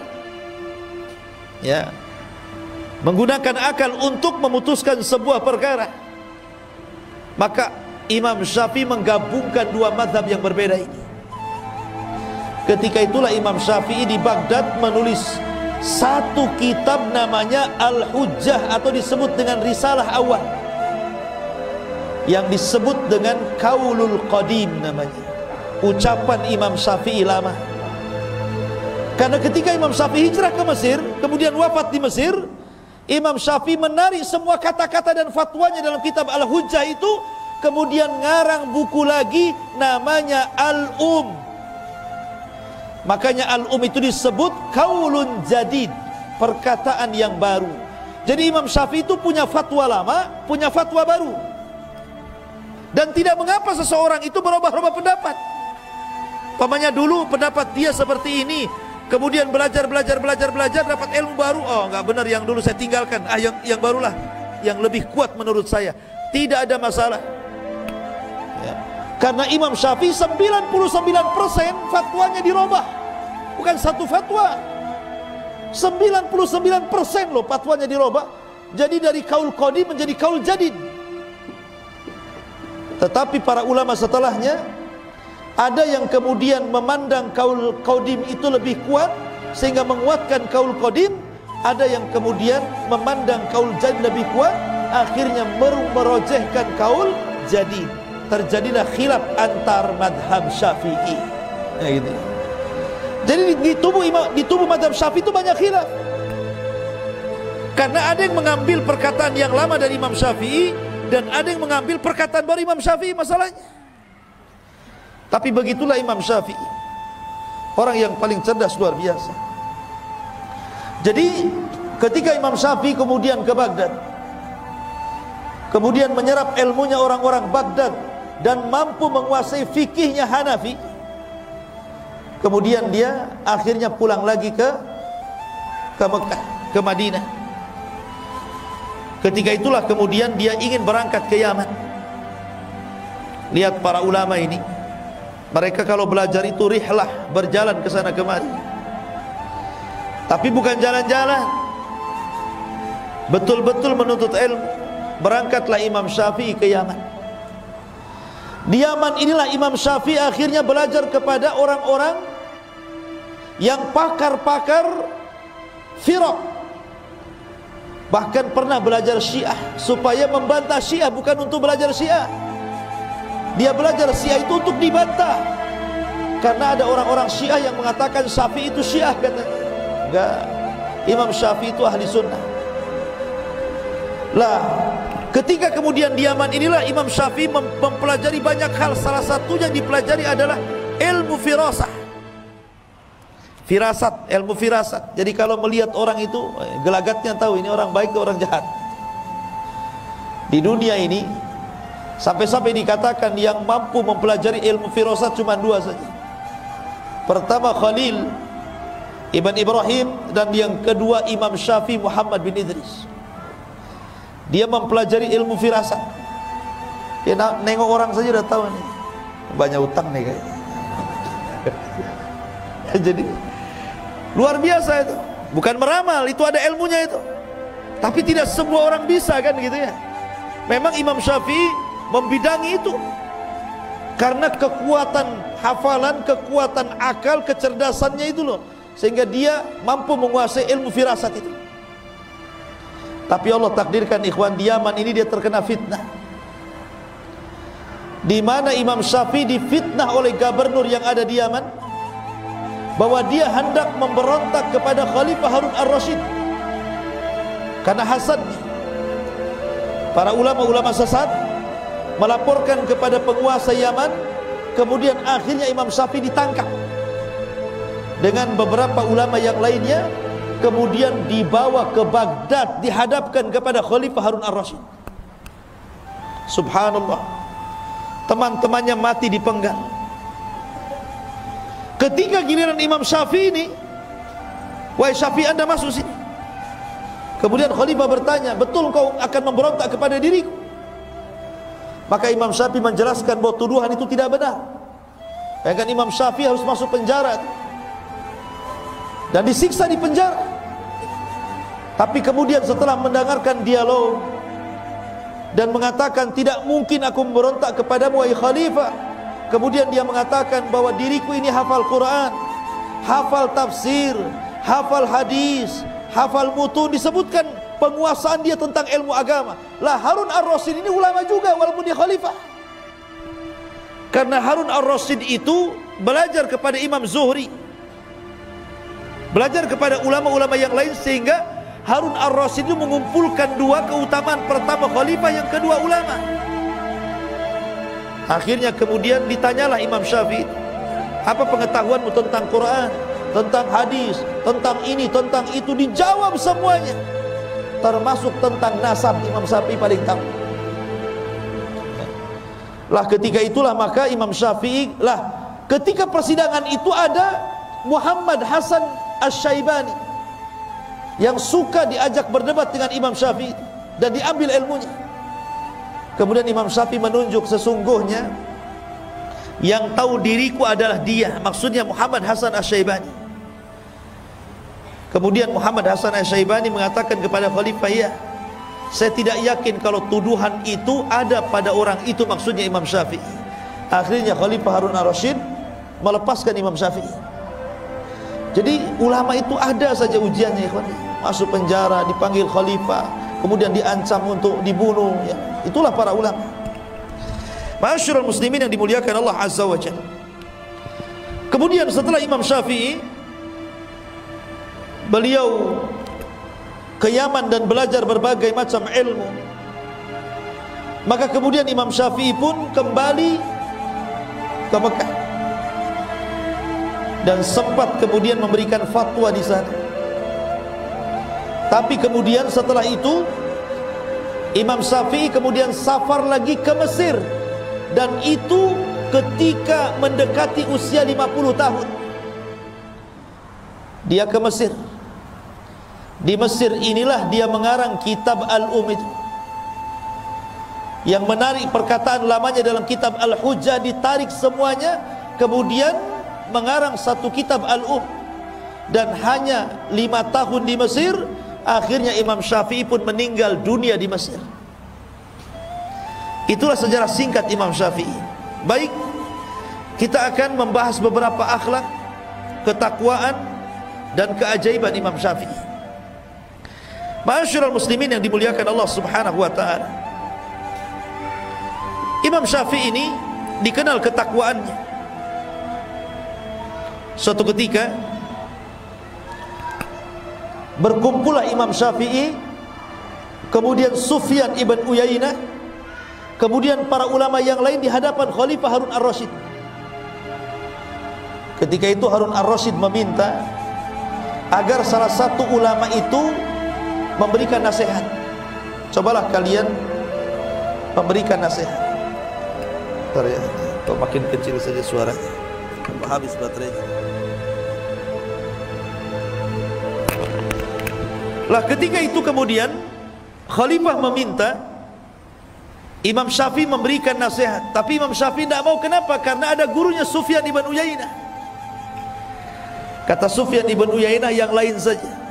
Ya, menggunakan akal untuk memutuskan sebuah perkara. Maka Imam Syafi'i menggabungkan 2 mazhab yang berbeda ini. Ketika itulah Imam Syafi'i di Baghdad menulis satu kitab namanya Al-Hujjah, atau disebut dengan Risalah Awal, yang disebut dengan Qaulul Qadim namanya, ucapan Imam Syafi'i lama. Karena ketika Imam Syafi'i hijrah ke Mesir, kemudian wafat di Mesir, Imam Syafi'i menarik semua kata-kata dan fatwanya dalam kitab Al-Hujjah itu, kemudian ngarang buku lagi namanya Al-Um. Makanya Al-Um itu disebut Qaulun Jadid, perkataan yang baru. Jadi Imam Syafi'i itu punya fatwa lama, punya fatwa baru. Dan tidak mengapa seseorang itu berubah-ubah pendapat. Pamannya dulu pendapat dia seperti ini, kemudian belajar dapat ilmu baru. Oh, enggak benar yang dulu saya tinggalkan. Yang barulah. yang lebih kuat menurut saya. Tidak ada masalah ya. Karena Imam Syafi'i 99% fatwanya dirubah, bukan satu fatwa. 99% loh fatwanya dirubah. Jadi dari kaul qadim menjadi kaul jadid. Tetapi para ulama setelahnya ada yang kemudian memandang kaul qadim itu lebih kuat sehingga menguatkan kaul qadim. Ada yang kemudian memandang kaul jadid lebih kuat, akhirnya merojehkan kaul jadid. Terjadilah khilaf antar madhab Syafi'i ya, gitu. Jadi di tubuh madhab Syafi'i itu banyak khilaf. Karena ada yang mengambil perkataan yang lama dari Imam Syafi'i dan ada yang mengambil perkataan baru Imam Syafi'i masalahnya. Tapi begitulah Imam Syafi'i, orang yang paling cerdas luar biasa. Jadi ketika Imam Syafi'i kemudian ke Baghdad, kemudian menyerap ilmunya orang-orang Baghdad dan mampu menguasai fikihnya Hanafi, kemudian dia akhirnya pulang lagi ke Mekah, ke Madinah. Ketika itulah kemudian dia ingin berangkat ke Yaman. Lihat para ulama ini, mereka kalau belajar itu rihlah, berjalan ke sana kemari. Tapi bukan jalan-jalan, betul-betul menuntut ilmu. Berangkatlah Imam Syafi'i ke Yaman. Di Yaman inilah Imam Syafi'i akhirnya belajar kepada orang-orang yang pakar-pakar firaq. Bahkan pernah belajar Syiah supaya membantah Syiah, bukan untuk belajar Syiah. Dia belajar Syiah itu untuk dibantah. Karena ada orang-orang Syiah yang mengatakan Syafi'i itu Syiah, katanya. Enggak, Imam Syafi'i itu ahli sunnah. Lah, ketika kemudian di Yaman inilah Imam Syafi'i mempelajari banyak hal. Salah satunya yang dipelajari adalah ilmu firasah. Firasat, ilmu firasat. Jadi kalau melihat orang itu, gelagatnya tahu ini orang baik atau orang jahat. Di dunia ini sampai-sampai dikatakan yang mampu mempelajari ilmu firasat cuma dua saja. Pertama Khalil Ibn Ibrahim, dan yang kedua Imam Syafi'i Muhammad bin Idris. Dia mempelajari ilmu firasat. Dia nengok orang saja udah tahu nih, banyak utang nih kayaknya. Jadi luar biasa itu. Bukan meramal, itu ada ilmunya itu. Tapi tidak semua orang bisa kan gitu ya. Memang Imam Syafi'i membidangi itu. Karena kekuatan hafalan, kekuatan akal, kecerdasannya itu loh, sehingga dia mampu menguasai ilmu firasat itu. Tapi Allah takdirkan ikhwan, di Yaman ini dia terkena fitnah. Di mana Imam Syafi'i difitnah oleh gubernur yang ada di Yaman, bahwa dia hendak memberontak kepada Khalifah Harun Ar-Rasyid karena hasadnya. Para ulama-ulama sesat melaporkan kepada penguasa Yaman. Kemudian akhirnya Imam Syafi'i ditangkap dengan beberapa ulama yang lainnya, kemudian dibawa ke Baghdad, dihadapkan kepada Khalifah Harun Ar-Rasyid. Subhanallah, teman-temannya mati dipenggal. Ketika giliran Imam Syafi'i ini, wahai Syafi'i, Anda masuk sini. Kemudian Khalifah bertanya, betul kau akan memberontak kepada diriku? Maka Imam Syafi'i menjelaskan bahwa tuduhan itu tidak benar. Bahkan Imam Syafi'i harus masuk penjara dan disiksa di penjara. Tapi kemudian setelah mendengarkan dialog dan mengatakan, tidak mungkin aku memberontak kepadamu wahai Khalifah. Kemudian dia mengatakan bahwa diriku ini hafal Quran, hafal tafsir, hafal hadis, hafal mutun. Disebutkan penguasaan dia tentang ilmu agama. Lah, Harun Ar-Rasyid ini ulama juga walaupun dia khalifah. Karena Harun Ar-Rasyid itu belajar kepada Imam Zuhri, belajar kepada ulama-ulama yang lain, sehingga Harun Ar-Rasyid itu mengumpulkan dua keutamaan. Pertama khalifah, yang kedua ulama. Akhirnya kemudian ditanyalah Imam Syafi'i, apa pengetahuanmu tentang Quran, tentang hadis, tentang ini, tentang itu? Dijawab semuanya, termasuk tentang nasab. Imam Syafi'i paling tahu. Lah ketika itulah maka Imam Syafi'i, lah ketika persidangan itu ada Muhammad Hasan Asy-Syaibani yang suka diajak berdebat dengan Imam Syafi'i. dan diambil ilmunya. Kemudian Imam Syafi'i menunjuk, sesungguhnya yang tahu diriku adalah dia, maksudnya Muhammad Hasan Asy-Syaibani. Kemudian Muhammad Hasan Asy-Syaibani mengatakan kepada khalifah, ya, saya tidak yakin kalau tuduhan itu ada pada orang itu, maksudnya Imam Syafi'i. Akhirnya Khalifah Harun Ar-Rasyid melepaskan Imam Syafi'i. Jadi ulama itu ada saja ujiannya, ikhwan. Masuk penjara, dipanggil khalifah, kemudian diancam untuk dibunuh, ya. Itulah para ulama. Ma'asyiral muslimin yang dimuliakan Allah Azza wa Jalla. Kemudian setelah Imam Syafi'i, beliau ke Yaman dan belajar berbagai macam ilmu. Maka kemudian Imam Syafi'i pun kembali ke Mekah dan sempat kemudian memberikan fatwa di sana. Tapi kemudian setelah itu Imam Syafi'i kemudian safar lagi ke Mesir, dan itu ketika mendekati usia 50 tahun. Dia ke Mesir. Di Mesir inilah dia mengarang kitab Al-Um itu. Yang menarik, perkataan lamanya dalam kitab Al-Hujjah ditarik semuanya, kemudian mengarang satu kitab Al-Um. Dan hanya 5 tahun di Mesir, akhirnya Imam Syafi'i pun meninggal dunia di Mesir. Itulah sejarah singkat Imam Syafi'i. Baik, kita akan membahas beberapa akhlak, ketakwaan, dan keajaiban Imam Syafi'i. Ma'asyiral muslimin yang dimuliakan Allah Subhanahu wa ta'ala, Imam Syafi'i ini dikenal ketakwaannya. Suatu ketika berkumpullah Imam Syafi'i, kemudian Sufyan ibn Uyainah, kemudian para ulama yang lain di hadapan Khalifah Harun Ar-Rasyid. Ketika itu Harun Ar-Rasyid meminta agar salah satu ulama itu memberikan nasihat. Cobalah kalian memberikan nasihat. Bentar ya, kok makin kecil saja suaranya, habis baterainya. Lah ketika itu kemudian Khalifah meminta Imam Syafi'i memberikan nasihat, tapi Imam Syafi'i tidak mau. Kenapa? Karena ada gurunya Sufyan ibn Uyainah. Kata Sufyan ibn Uyainah, yang lain saja.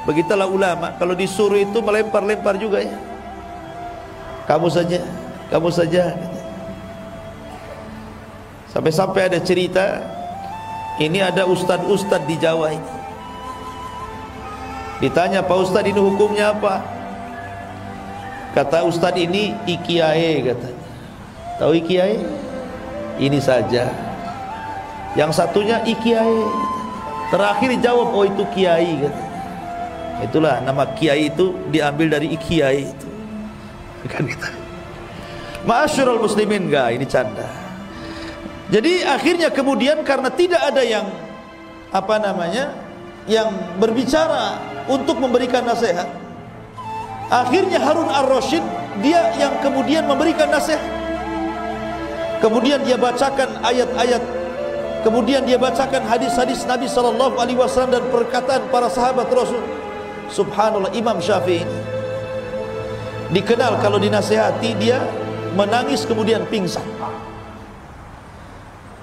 Begitulah ulama, kalau disuruh itu melempar-lempar juga ya. Kamu saja, kamu saja. Sampai-sampai ada cerita, ini ada ustadz-ustadz di Jawa ini. Ditanya, Pak Ustadz ini hukumnya apa? Kata Ustadz ini ikiai katanya. Tahu ikiai? Ini saja. Yang satunya ikiai. Terakhir jawab, oh itu kiai katanya. Itulah nama kiai itu diambil dari ikiai itu. Kan kita. Ma'asyiral muslimin, enggak, ini canda. Jadi akhirnya kemudian karena tidak ada yang yang berbicara untuk memberikan nasihat, akhirnya Harun Ar-Rasyid dia yang kemudian memberikan nasihat. Kemudian dia bacakan ayat-ayat, kemudian dia bacakan hadis-hadis Nabi SAW dan perkataan para sahabat Rasul. Subhanallah, Imam Syafi'i ini dikenal kalau dinasihati dia menangis kemudian pingsan.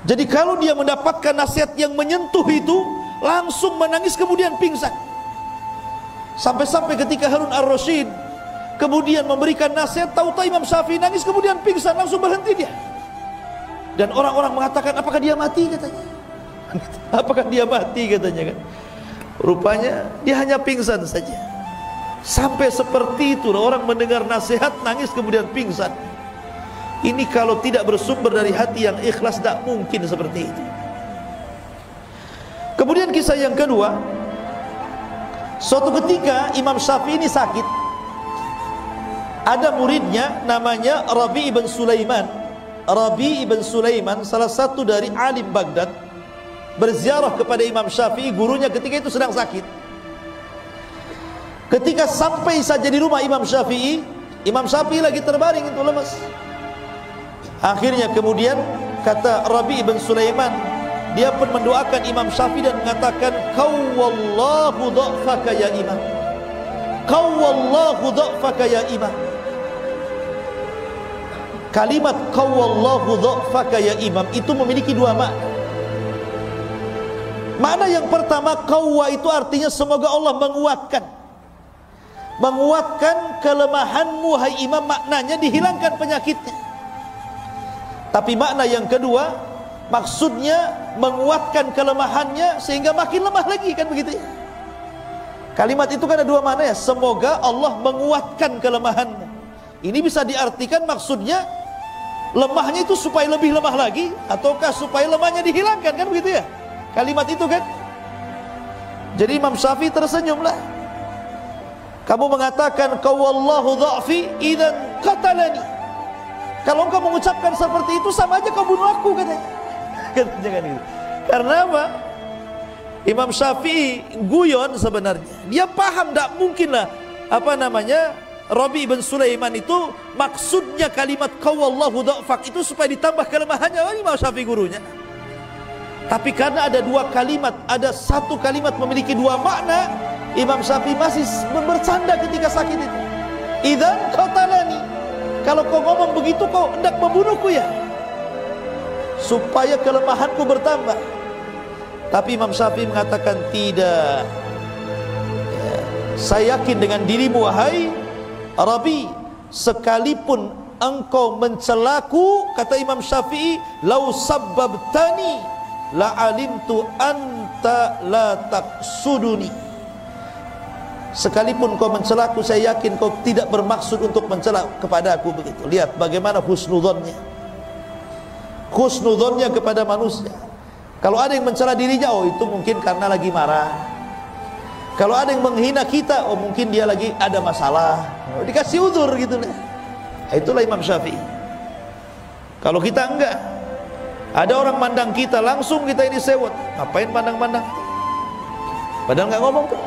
Jadi kalau dia mendapatkan nasihat yang menyentuh itu, langsung menangis kemudian pingsan. Sampai-sampai ketika Harun Ar-Rasyid kemudian memberikan nasihat, tahu-tahu Imam Syafi'i nangis kemudian pingsan, langsung berhenti dia. Dan orang-orang mengatakan, apakah dia mati katanya? Apakah dia mati katanya kan? Rupanya dia hanya pingsan saja. Sampai seperti itu orang mendengar nasihat nangis kemudian pingsan. Ini kalau tidak bersumber dari hati yang ikhlas, tidak mungkin seperti itu. Kemudian kisah yang kedua, suatu ketika Imam Syafi'i ini sakit. Ada muridnya namanya Rabi' ibn Sulaiman. Rabi' ibn Sulaiman salah satu dari alim Baghdad, berziarah kepada Imam Syafi'i, gurunya ketika itu sedang sakit. Ketika sampai saja di rumah Imam Syafi'i lagi terbaring itu lemas. Akhirnya kemudian kata Rabi' ibn Sulaiman, dia pun mendoakan Imam Syafi'i dan mengatakan, "Qawwallahu dha'faka ya Imam." qawwallahu dha'faka ya imam. Kalimat qawwallahu dha'faka ya imam itu memiliki dua makna. Makna yang pertama, qawwa itu artinya semoga Allah menguatkan kelemahanmu hai imam, maknanya dihilangkan penyakitnya. Tapi makna yang kedua, maksudnya menguatkan kelemahannya sehingga makin lemah lagi, kan begitu ya. Kalimat itu kan ada dua makna ya, semoga Allah menguatkan kelemahanmu. Ini bisa diartikan maksudnya lemahnya itu supaya lebih lemah lagi, ataukah supaya lemahnya dihilangkan, kan begitu ya kalimat itu kan. Jadi Imam Syafi'i tersenyumlah. Kamu mengatakan qawwallahu dha'fi idzan qatalani. Kalau engkau mengucapkan seperti itu sama aja kau bunuh aku, katanya. Jangan gitu. Karena apa? Imam Syafi'i guyon sebenarnya. Dia paham tak mungkinlah Rabi bin Sulaiman itu maksudnya kalimat qawwallahu dha'fak itu supaya ditambah kelemahannya. Imam Syafi'i gurunya. Tapi karena ada dua kalimat, ada satu kalimat memiliki dua makna, Imam Syafi'i masih bercanda ketika sakit itu. Idzan qatalani. Kalau kau ngomong begitu, kau hendak membunuhku ya, supaya kelemahanku bertambah. Tapi Imam Syafi'i mengatakan tidak. Saya yakin dengan dirimu wahai Rabi, sekalipun engkau mencelaku, kata Imam Syafi'i, lau sabbabtani la alimtu anta la taqsuduni. Sekalipun kau mencelaku, saya yakin kau tidak bermaksud untuk mencela kepada aku. Begitu. Lihat bagaimana husnudzonnya kepada manusia. Kalau ada yang mencela dirinya, oh itu mungkin karena lagi marah. Kalau ada yang menghina kita, oh mungkin dia lagi ada masalah, oh, dikasih uzur gitu. Nah, itulah Imam Syafi'i. Kalau kita enggak, ada orang mandang kita, langsung kita ini sewot. Ngapain pandang-pandang? Padahal enggak ngomong tuh,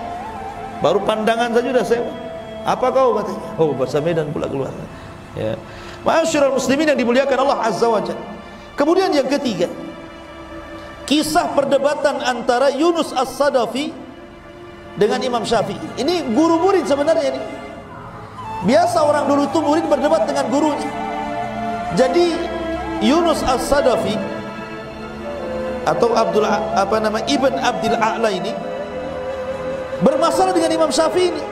baru pandangan saja udah sewot. Apa kau, katanya? Oh, bahasa Medan pula keluar. Ya. Ma'asyiral muslimin yang dimuliakan Allah Azza wa Jalla. Kemudian yang ketiga, kisah perdebatan antara Yunus As-Sadafi dengan Imam Syafi'i. Ini guru murid sebenarnya ini. Biasa orang dulu itu murid berdebat dengan gurunya. Jadi Yunus As-Sadafi atau Ibn Abdul A'la ini bermasalah dengan Imam Syafi'i ini,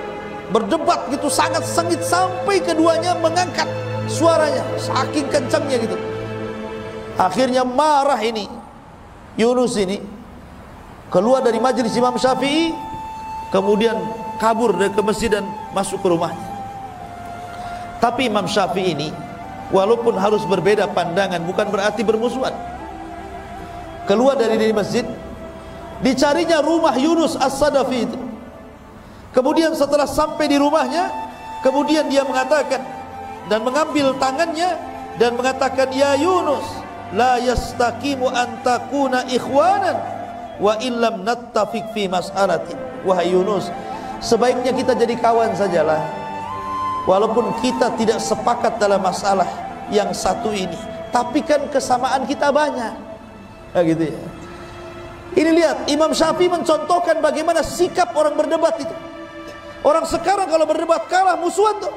berdebat gitu sangat sengit sampai keduanya mengangkat suaranya saking kencangnya gitu. Akhirnya marah ini Yunus ini, keluar dari majelis Imam Syafi'i, kemudian kabur dari ke masjid dan masuk ke rumahnya. Tapi Imam Syafi'i ini walaupun harus berbeda pandangan bukan berarti bermusuhan. Keluar dari masjid, dicarinya rumah Yunus As-Sadafi itu. Kemudian setelah sampai di rumahnya, kemudian dia mengatakan dan mengambil tangannya dan mengatakan, ya Yunus, la yastaqimu an takuna ikhwanan wa illam nattafiq fi mas'alatin. Wahai Yunus, sebaiknya kita jadi kawan sajalah, walaupun kita tidak sepakat dalam masalah yang satu ini, tapi kan kesamaan kita banyak. Nah, gitu ya. Ini lihat, Imam Syafi'i mencontohkan bagaimana sikap orang berdebat itu. Orang sekarang kalau berdebat kalah, musuhan tuh.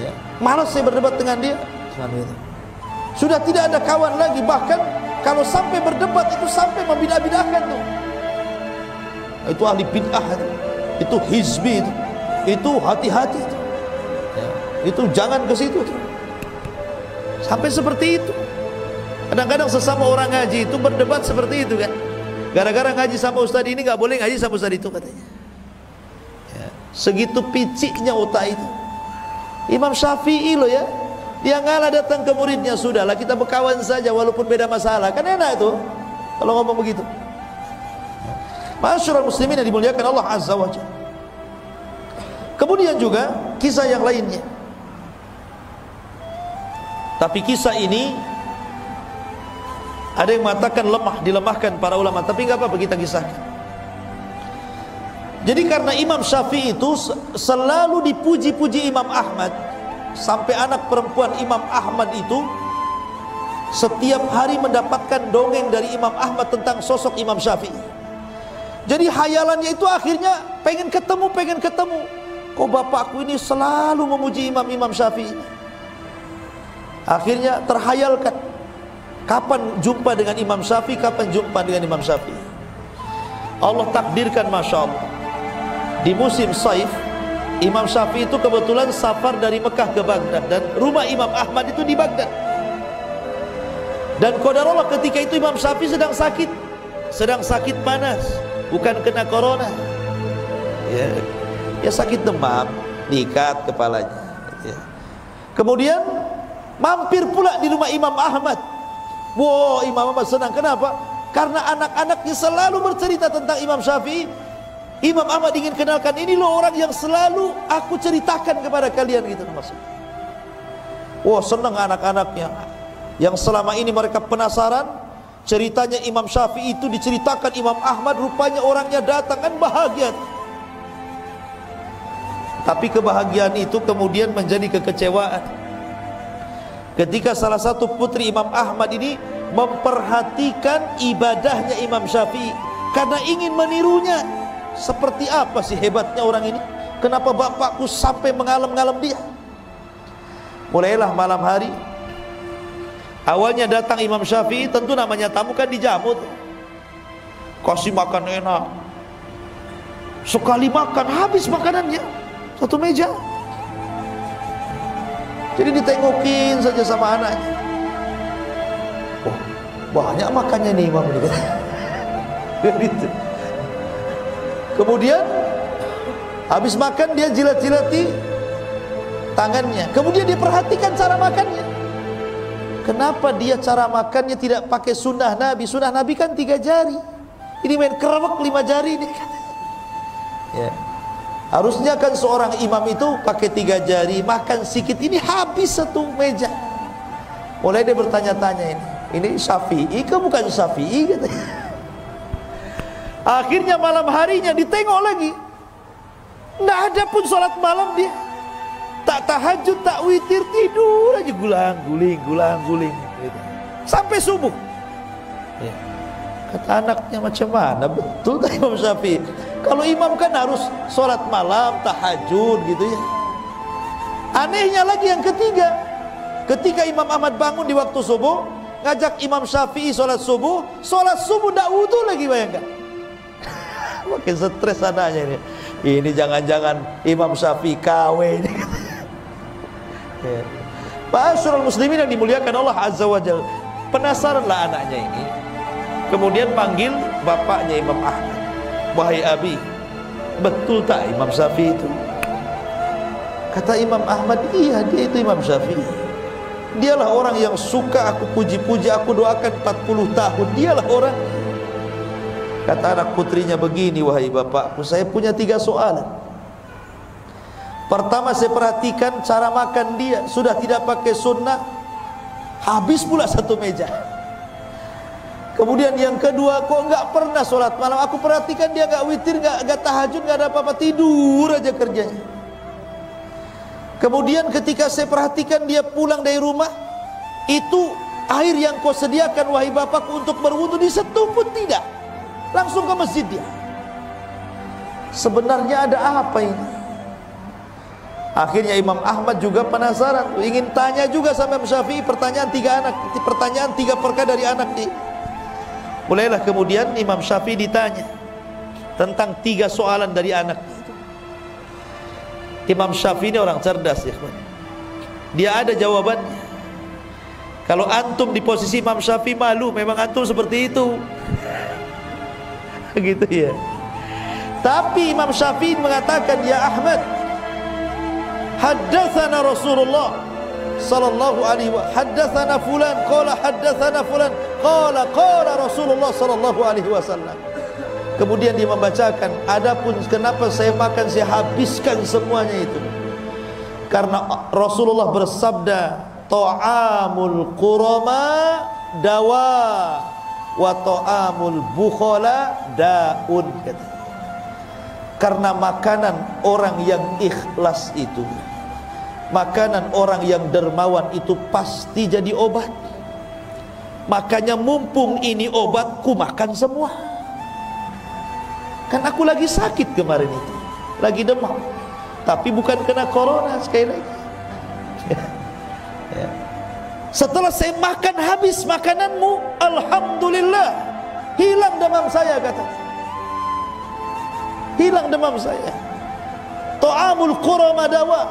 Ya. Malas saya berdebat dengan dia. Sudah tidak ada kawan lagi. Bahkan kalau sampai berdebat itu sampai membidah-bidahkan tuh. Itu ahli bid'ah itu hizbi itu hati-hati itu. Ya. Itu jangan ke situ tuh. Sampai seperti itu. Kadang-kadang sesama orang ngaji itu berdebat seperti itu kan. Gara-gara ngaji sama ustaz ini nggak boleh ngaji sama ustaz itu katanya. Ya. Segitu piciknya otak itu. Imam Syafi'i loh ya, dia ngalah datang ke muridnya, sudahlah kita berkawan saja walaupun beda masalah, kan enak itu kalau ngomong begitu. Ma'asyiral muslimin yang dimuliakan Allah Azza wa Jalla. Kemudian juga kisah yang lainnya. Tapi kisah ini ada yang mengatakan lemah, dilemahkan para ulama, tapi enggak apa-apa kita kisahkan. Jadi karena Imam Syafi'i itu selalu dipuji-puji Imam Ahmad, sampai anak perempuan Imam Ahmad itu setiap hari mendapatkan dongeng dari Imam Ahmad tentang sosok Imam Syafi'i. Jadi hayalannya itu akhirnya pengen ketemu. Kok bapakku ini selalu memuji Imam Syafi'i. Akhirnya terhayalkan, kapan jumpa dengan Imam Syafi'i, kapan jumpa dengan Imam Syafi'i. Allah takdirkan, Masya Allah, di musim Saif, Imam Syafi'i itu kebetulan safar dari Mekah ke Baghdad, dan rumah Imam Ahmad itu di Baghdad. Dan qadarullah ketika itu Imam Syafi'i sedang sakit panas, bukan kena corona, ya sakit demam, diikat kepalanya, ya. Kemudian mampir pula di rumah Imam Ahmad. Wow, Imam Ahmad senang. Kenapa? Karena anak-anaknya selalu bercerita tentang Imam Syafi'i. Imam Ahmad ingin kenalkan, ini loh orang yang selalu aku ceritakan kepada kalian, gitu maksudnya. Wow, senang anak-anaknya yang selama ini mereka penasaran ceritanya Imam Syafi'i itu diceritakan Imam Ahmad, rupanya orangnya datang, kan bahagia. Tapi kebahagiaan itu kemudian menjadi kekecewaan ketika salah satu putri Imam Ahmad ini memperhatikan ibadahnya Imam Syafi'i karena ingin menirunya. Seperti apa sih hebatnya orang ini? Kenapa bapakku sampai mengalem-ngalem dia? Mulailah malam hari. Awalnya datang Imam Syafi'i, tentu namanya tamu kan dijamu, kasih makan enak. Sekali makan habis makanannya, satu meja. Jadi ditengokin saja sama anaknya. Oh, banyak makannya nih Imam ini. Gitu. Kemudian habis makan dia jilat-jilati tangannya. Kemudian dia perhatikan cara makannya. Kenapa dia cara makannya tidak pakai sunnah Nabi? Sunnah Nabi kan 3 jari. Ini main kerawak 5 jari ini. Ya. Harusnya kan seorang imam itu pakai 3 jari, makan sedikit. Ini habis satu meja. Mulai dia bertanya-tanya ini Syafi'i ke bukan Syafi'i, katanya. Akhirnya malam harinya ditengok lagi, nggak ada pun sholat malam dia. Tak tahajud, tak witir, tidur aja gulang-guling gitu. Sampai subuh. Ya. Kata anaknya, macam mana betul tak Imam Syafi'i? Kalau imam kan harus sholat malam, tahajud gitu ya. Anehnya lagi yang ketiga, ketika Imam Ahmad bangun di waktu subuh, ngajak Imam Syafi'i sholat subuh nggak wudu lagi, bayangkan. Makin stres anaknya ini. Ini jangan-jangan Imam Syafi'i KW ini. Ya. Ma'asyiral muslimin yang dimuliakan Allah Azza wa Jalla. Penasaranlah anaknya ini. Kemudian panggil bapaknya Imam Ahmad. Wahai Abi, betul tak Imam Syafi'i itu? Kata Imam Ahmad, iya dia itu Imam Syafi'i. Dialah orang yang suka aku puji-puji, aku doakan 40 tahun. Dialah orang. Kata anak putrinya, begini wahai bapakku, saya punya 3 soalan. Pertama, saya perhatikan cara makan dia, sudah tidak pakai sunnah, habis pula satu meja. Kemudian yang kedua, kok nggak pernah sholat malam. Aku perhatikan dia nggak witir, nggak tahajud, nggak ada apa-apa, tidur aja kerjanya. Kemudian ketika saya perhatikan dia pulang dari rumah, itu air yang kau sediakan wahai bapakku untuk berwudu disentuh pun tidak, langsung ke masjid dia. Sebenarnya ada apa ini? Akhirnya Imam Ahmad juga penasaran, ingin tanya juga sama Imam Syafi'i pertanyaan 3 perkara dari anak dia. Mulailah kemudian Imam Syafi'i ditanya tentang 3 soalan dari anak itu. Imam Syafi'i ini orang cerdas ya, dia ada jawabannya. Kalau antum di posisi Imam Syafi'i malu, memang antum seperti itu. Gitu ya. Tapi Imam Syafi'i mengatakan, ya Ahmad, haddatsana Rasulullah sallallahu alaihi wa haddatsana fulan qala haddatsana fulan qala Rasulullah sallallahu alaihi wasallam. Kemudian dia membacakan, adapun kenapa saya makan, saya habiskan semuanya itu, karena Rasulullah bersabda, ta'amul qurama dawa wa ta'amul bukhala daun. Karena makanan orang yang ikhlas itu, makanan orang yang dermawan itu pasti jadi obat. Makanya mumpung ini obat, ku makan semua. Kan aku lagi sakit kemarin itu, lagi demam, tapi bukan kena corona sekali lagi. Ya. Setelah saya makan habis makananmu, alhamdulillah, hilang demam saya, kata. Hilang demam saya. Ta'amul qura madawa,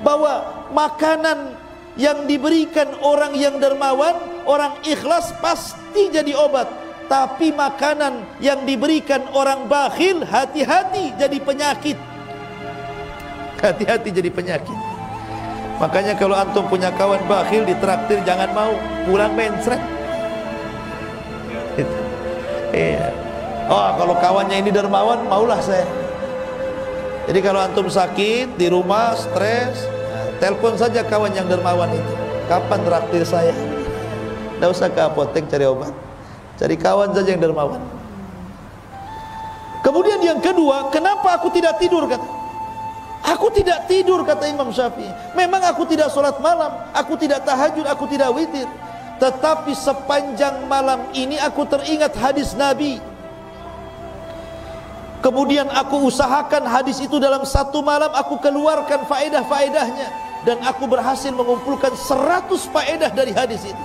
bahwa makanan yang diberikan orang yang dermawan, orang ikhlas pasti jadi obat. Tapi makanan yang diberikan orang bakhil, hati-hati jadi penyakit. Hati-hati jadi penyakit. Makanya kalau antum punya kawan bakhil ditraktir jangan mau, pulang mencret. Iya. Oh, kalau kawannya ini dermawan, maulah saya. Jadi kalau antum sakit di rumah, stres, telepon saja kawan yang dermawan itu. Kapan traktir saya? Tidak usah ke apotek cari obat, cari kawan saja yang dermawan. Kemudian yang kedua, kenapa aku tidak tidur, kata. Aku tidak tidur, kata Imam Syafi'i. Memang aku tidak sholat malam, aku tidak tahajud, aku tidak witir, tetapi sepanjang malam ini aku teringat hadis Nabi. Kemudian aku usahakan hadis itu dalam satu malam aku keluarkan faedah-faedahnya, dan aku berhasil mengumpulkan 100 faedah dari hadis itu.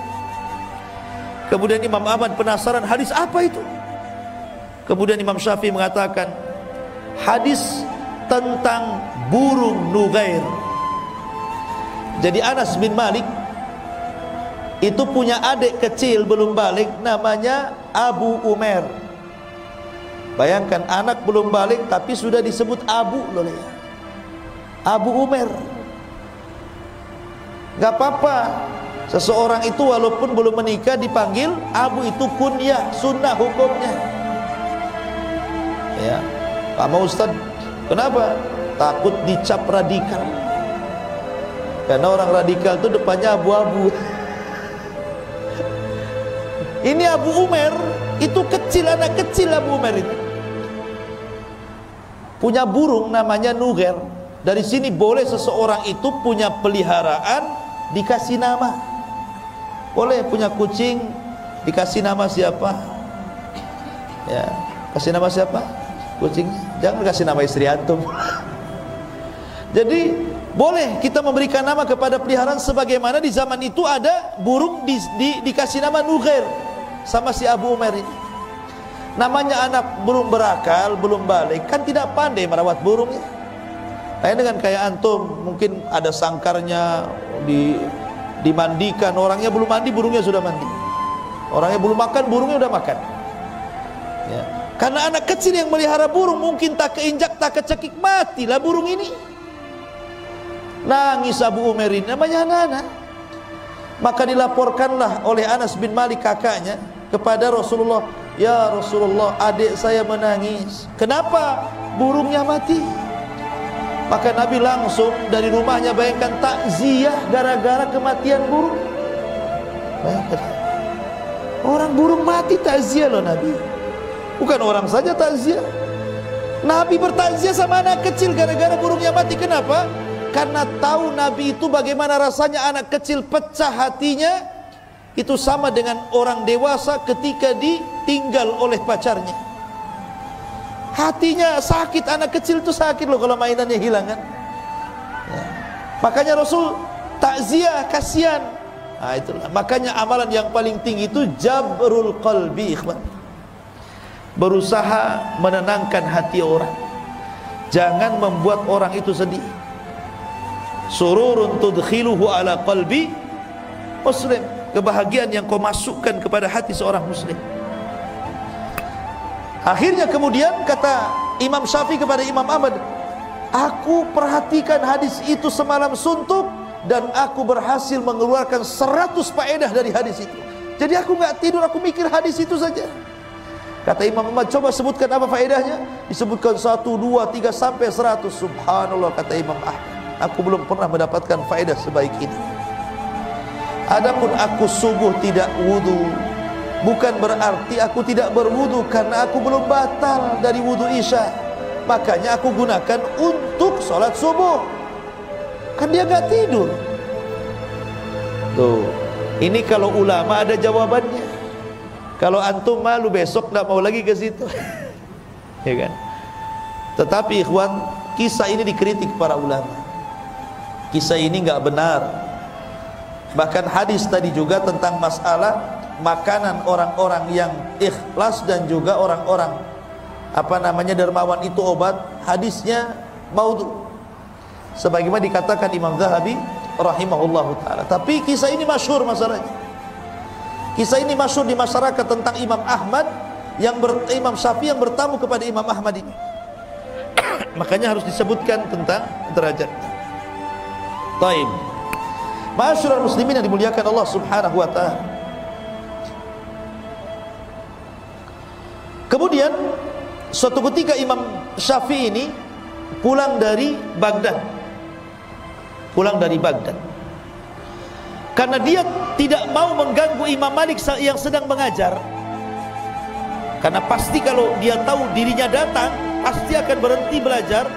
Kemudian Imam Ahmad penasaran, hadis apa itu? Kemudian Imam Syafi'i mengatakan, hadis tentang burung Nughair. Jadi Anas bin Malik itu punya adik kecil belum balik, namanya Abu Umair. Bayangkan, anak belum balik tapi sudah disebut Abu loh ya. Abu Umair. Gak apa-apa, seseorang itu walaupun belum menikah dipanggil Abu, itu kunyah, sunnah hukumnya. Ya, Pak Ustaz, kenapa? Takut dicap radikal. Karena orang radikal itu depannya abu-abu. Ini Abu Umair, itu kecil, anak kecil Abu Umair itu punya burung namanya Nughair. Dari sini boleh seseorang itu punya peliharaan dikasih nama. Boleh punya kucing dikasih nama siapa? Ya, kasih nama siapa? Kucingnya. Jangan kasih nama istri antum. Jadi boleh kita memberikan nama kepada peliharaan, sebagaimana di zaman itu ada burung dikasih nama Nughair sama si Abu Umair ini. Namanya anak belum berakal, belum balik, kan tidak pandai merawat burungnya. Lain dengan kayak antum, mungkin ada sangkarnya, dimandikan, orangnya belum mandi, burungnya sudah mandi. Orangnya belum makan, burungnya udah makan. Ya. Karena anak kecil yang melihara burung mungkin tak keinjak, tak kecekik, matilah burung ini. Nangis Abu Umair ini, namanya anak-anak. Maka dilaporkanlah oleh Anas bin Malik kakaknya kepada Rasulullah, ya Rasulullah, adik saya menangis. Kenapa? Burungnya mati. Maka Nabi langsung dari rumahnya, bayangkan, takziah gara-gara kematian burung. Bayangkan, orang burung mati takziah loh Nabi. Bukan orang saja takziah, Nabi bertakziah sama anak kecil gara-gara burungnya mati. Kenapa? Karena tahu Nabi itu bagaimana rasanya anak kecil pecah hatinya. Itu sama dengan orang dewasa ketika ditinggal oleh pacarnya. Hatinya sakit, anak kecil itu sakit loh kalau mainannya hilang kan. Ya. Makanya Rasul takziah, kasihan. Nah, itulah. Makanya amalan yang paling tinggi itu jabrul qalbi, ikhwan. Berusaha menenangkan hati orang. Jangan membuat orang itu sedih. Sururun tudkhiluhu ala qalbi muslim. Kebahagiaan yang kau masukkan kepada hati seorang muslim. Akhirnya kemudian kata Imam Syafi'i kepada Imam Ahmad, aku perhatikan hadis itu semalam suntuk, dan aku berhasil mengeluarkan 100 faedah dari hadis itu. Jadi aku gak tidur, aku mikir hadis itu saja. Kata Imam Ahmad, coba sebutkan apa faedahnya. Disebutkan 1, 2, 3 sampai 100. Subhanallah, kata Imam Ahmad, aku belum pernah mendapatkan faedah sebaik ini. Adapun aku subuh tidak wudu, bukan berarti aku tidak berwudu, karena aku belum batal dari wudu isya. Makanya aku gunakan untuk sholat subuh. Kan dia gak tidur. Tuh, ini kalau ulama ada jawabannya. Kalau antum malu besok gak mau lagi ke situ. ya kan? Tetapi ikhwan, kisah ini dikritik para ulama. Kisah ini enggak benar. Bahkan hadis tadi juga tentang masalah makanan orang-orang yang ikhlas dan juga orang-orang dermawan itu obat, hadisnya maudhu. Sebagaimana dikatakan Imam Zahabi rahimahullahu taala. Tapi kisah ini masyhur masalahnya. Kisah ini masyhur di masyarakat tentang Imam Ahmad Imam Syafi'i yang bertamu kepada Imam Ahmad ini. Makanya harus disebutkan tentang derajatnya. Taib. Ma'asyiral muslimin yang dimuliakan Allah Subhanahu wa taala. Kemudian suatu ketika Imam Syafi'i ini pulang dari Baghdad. Karena dia tidak mau mengganggu Imam Malik yang sedang mengajar. Karena pasti kalau dia tahu dirinya datang, pasti akan berhenti belajar,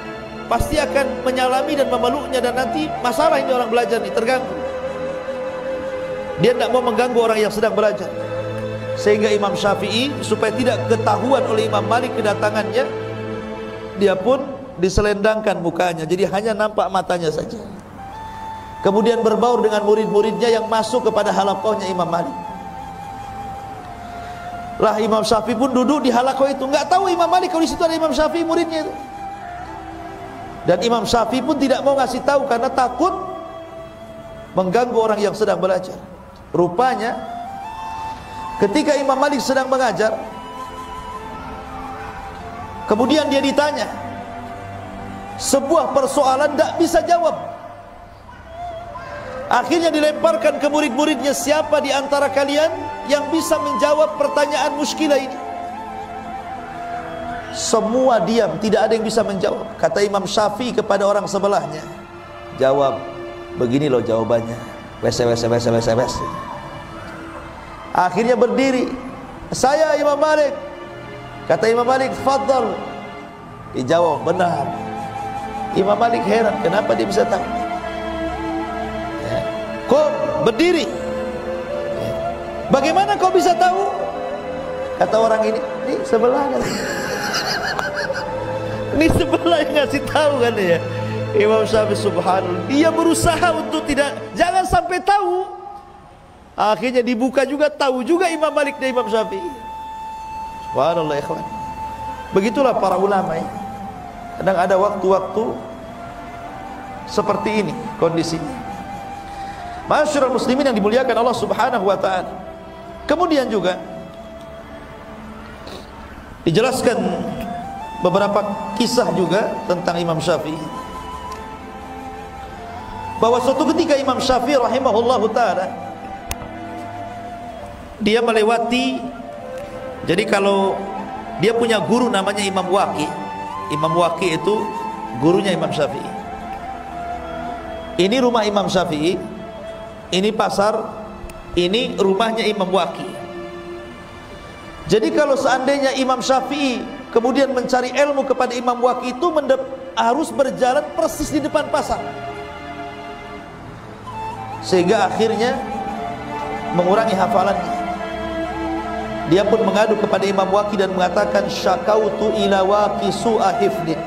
pasti akan menyalami dan memeluknya, dan nanti masalah ini orang belajar ini terganggu. Dia tidak mau mengganggu orang yang sedang belajar. Sehingga Imam Syafi'i supaya tidak ketahuan oleh Imam Malik kedatangannya, dia pun diselendangkan mukanya, jadi hanya nampak matanya saja. Kemudian berbaur dengan murid-muridnya yang masuk kepada halaqahnya Imam Malik. Lah Imam Syafi'i pun duduk di halaqah itu, enggak tahu Imam Malik kalau di situ ada Imam Syafi'i muridnya itu. Dan Imam Syafi'i pun tidak mau ngasih tahu karena takut mengganggu orang yang sedang belajar. Rupanya ketika Imam Malik sedang mengajar, kemudian dia ditanya sebuah persoalan, tidak bisa jawab. Akhirnya dilemparkan ke murid-muridnya, siapa di antara kalian yang bisa menjawab pertanyaan muskilah ini? Semua diam, tidak ada yang bisa menjawab. Kata Imam Syafi'i kepada orang sebelahnya, jawab, begini loh jawabannya. Wes. Akhirnya berdiri, saya Imam Malik. Kata Imam Malik, fadhal. Dijawab, benar. Imam Malik heran, kenapa dia bisa tahu? Kok berdiri? Bagaimana kau bisa tahu? Kata orang ini sebelah kan. Ini sebelah yang ngasih tahu kan ya. Imam Syafi'i subhanallah, dia berusaha untuk jangan sampai tahu. Akhirnya dibuka juga, tahu juga Imam Malik dan Imam Syafi'i. Subhanallah ikhwan. Begitulah para ulama ya. Kadang ada waktu-waktu seperti ini kondisinya. Ma'asyiral muslimin yang dimuliakan Allah Subhanahu wa taala. Kemudian juga dijelaskan beberapa kisah juga tentang Imam Syafi'i. Bahwa suatu ketika Imam Syafi'i rahimahullahu taala dia melewati, jadi kalau dia punya guru namanya Imam Waqi. Imam Waqi itu gurunya Imam Syafi'i. Ini rumah Imam Syafi'i, ini pasar, ini rumahnya Imam Waqi. Jadi kalau seandainya Imam Syafi'i kemudian mencari ilmu kepada Imam Waqi itu harus berjalan persis di depan pasar, sehingga akhirnya mengurangi hafalannya. Dia pun mengadu kepada Imam Waqi dan mengatakan, syakautu ila Waqi su'a hifdin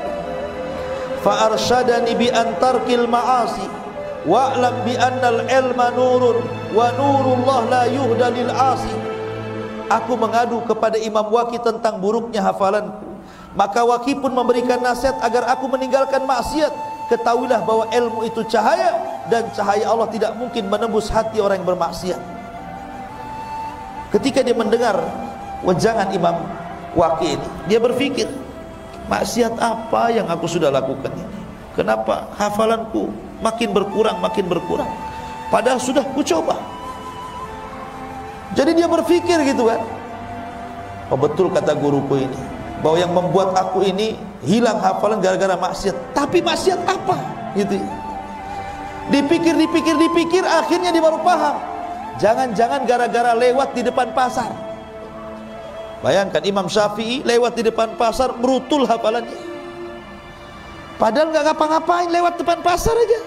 fa arsyadani bi antarkil ma'asi wa'lam bi annal ilma nurun wa nurullah la yuhda lil 'asi. Aku mengadu kepada Imam Waqi tentang buruknya hafalanku, maka Waqi pun memberikan nasihat agar aku meninggalkan maksiat. Ketahuilah bahwa ilmu itu cahaya, dan cahaya Allah tidak mungkin menembus hati orang yang bermaksiat. Ketika dia mendengar wejangan Imam Waqi ini, dia berpikir, maksiat apa yang aku sudah lakukan ini? Kenapa hafalanku makin berkurang? Padahal sudah kucoba. Jadi dia berpikir gitu kan, oh betul kata guruku ini, bahwa yang membuat aku ini hilang hafalan gara-gara maksiat. Tapi maksiat apa? Gitu. Dipikir, akhirnya dia baru paham. Jangan-jangan gara-gara lewat di depan pasar. Bayangkan Imam Syafi'i lewat di depan pasar, merutul hafalannya. Padahal nggak ngapa-ngapain, lewat depan pasar aja.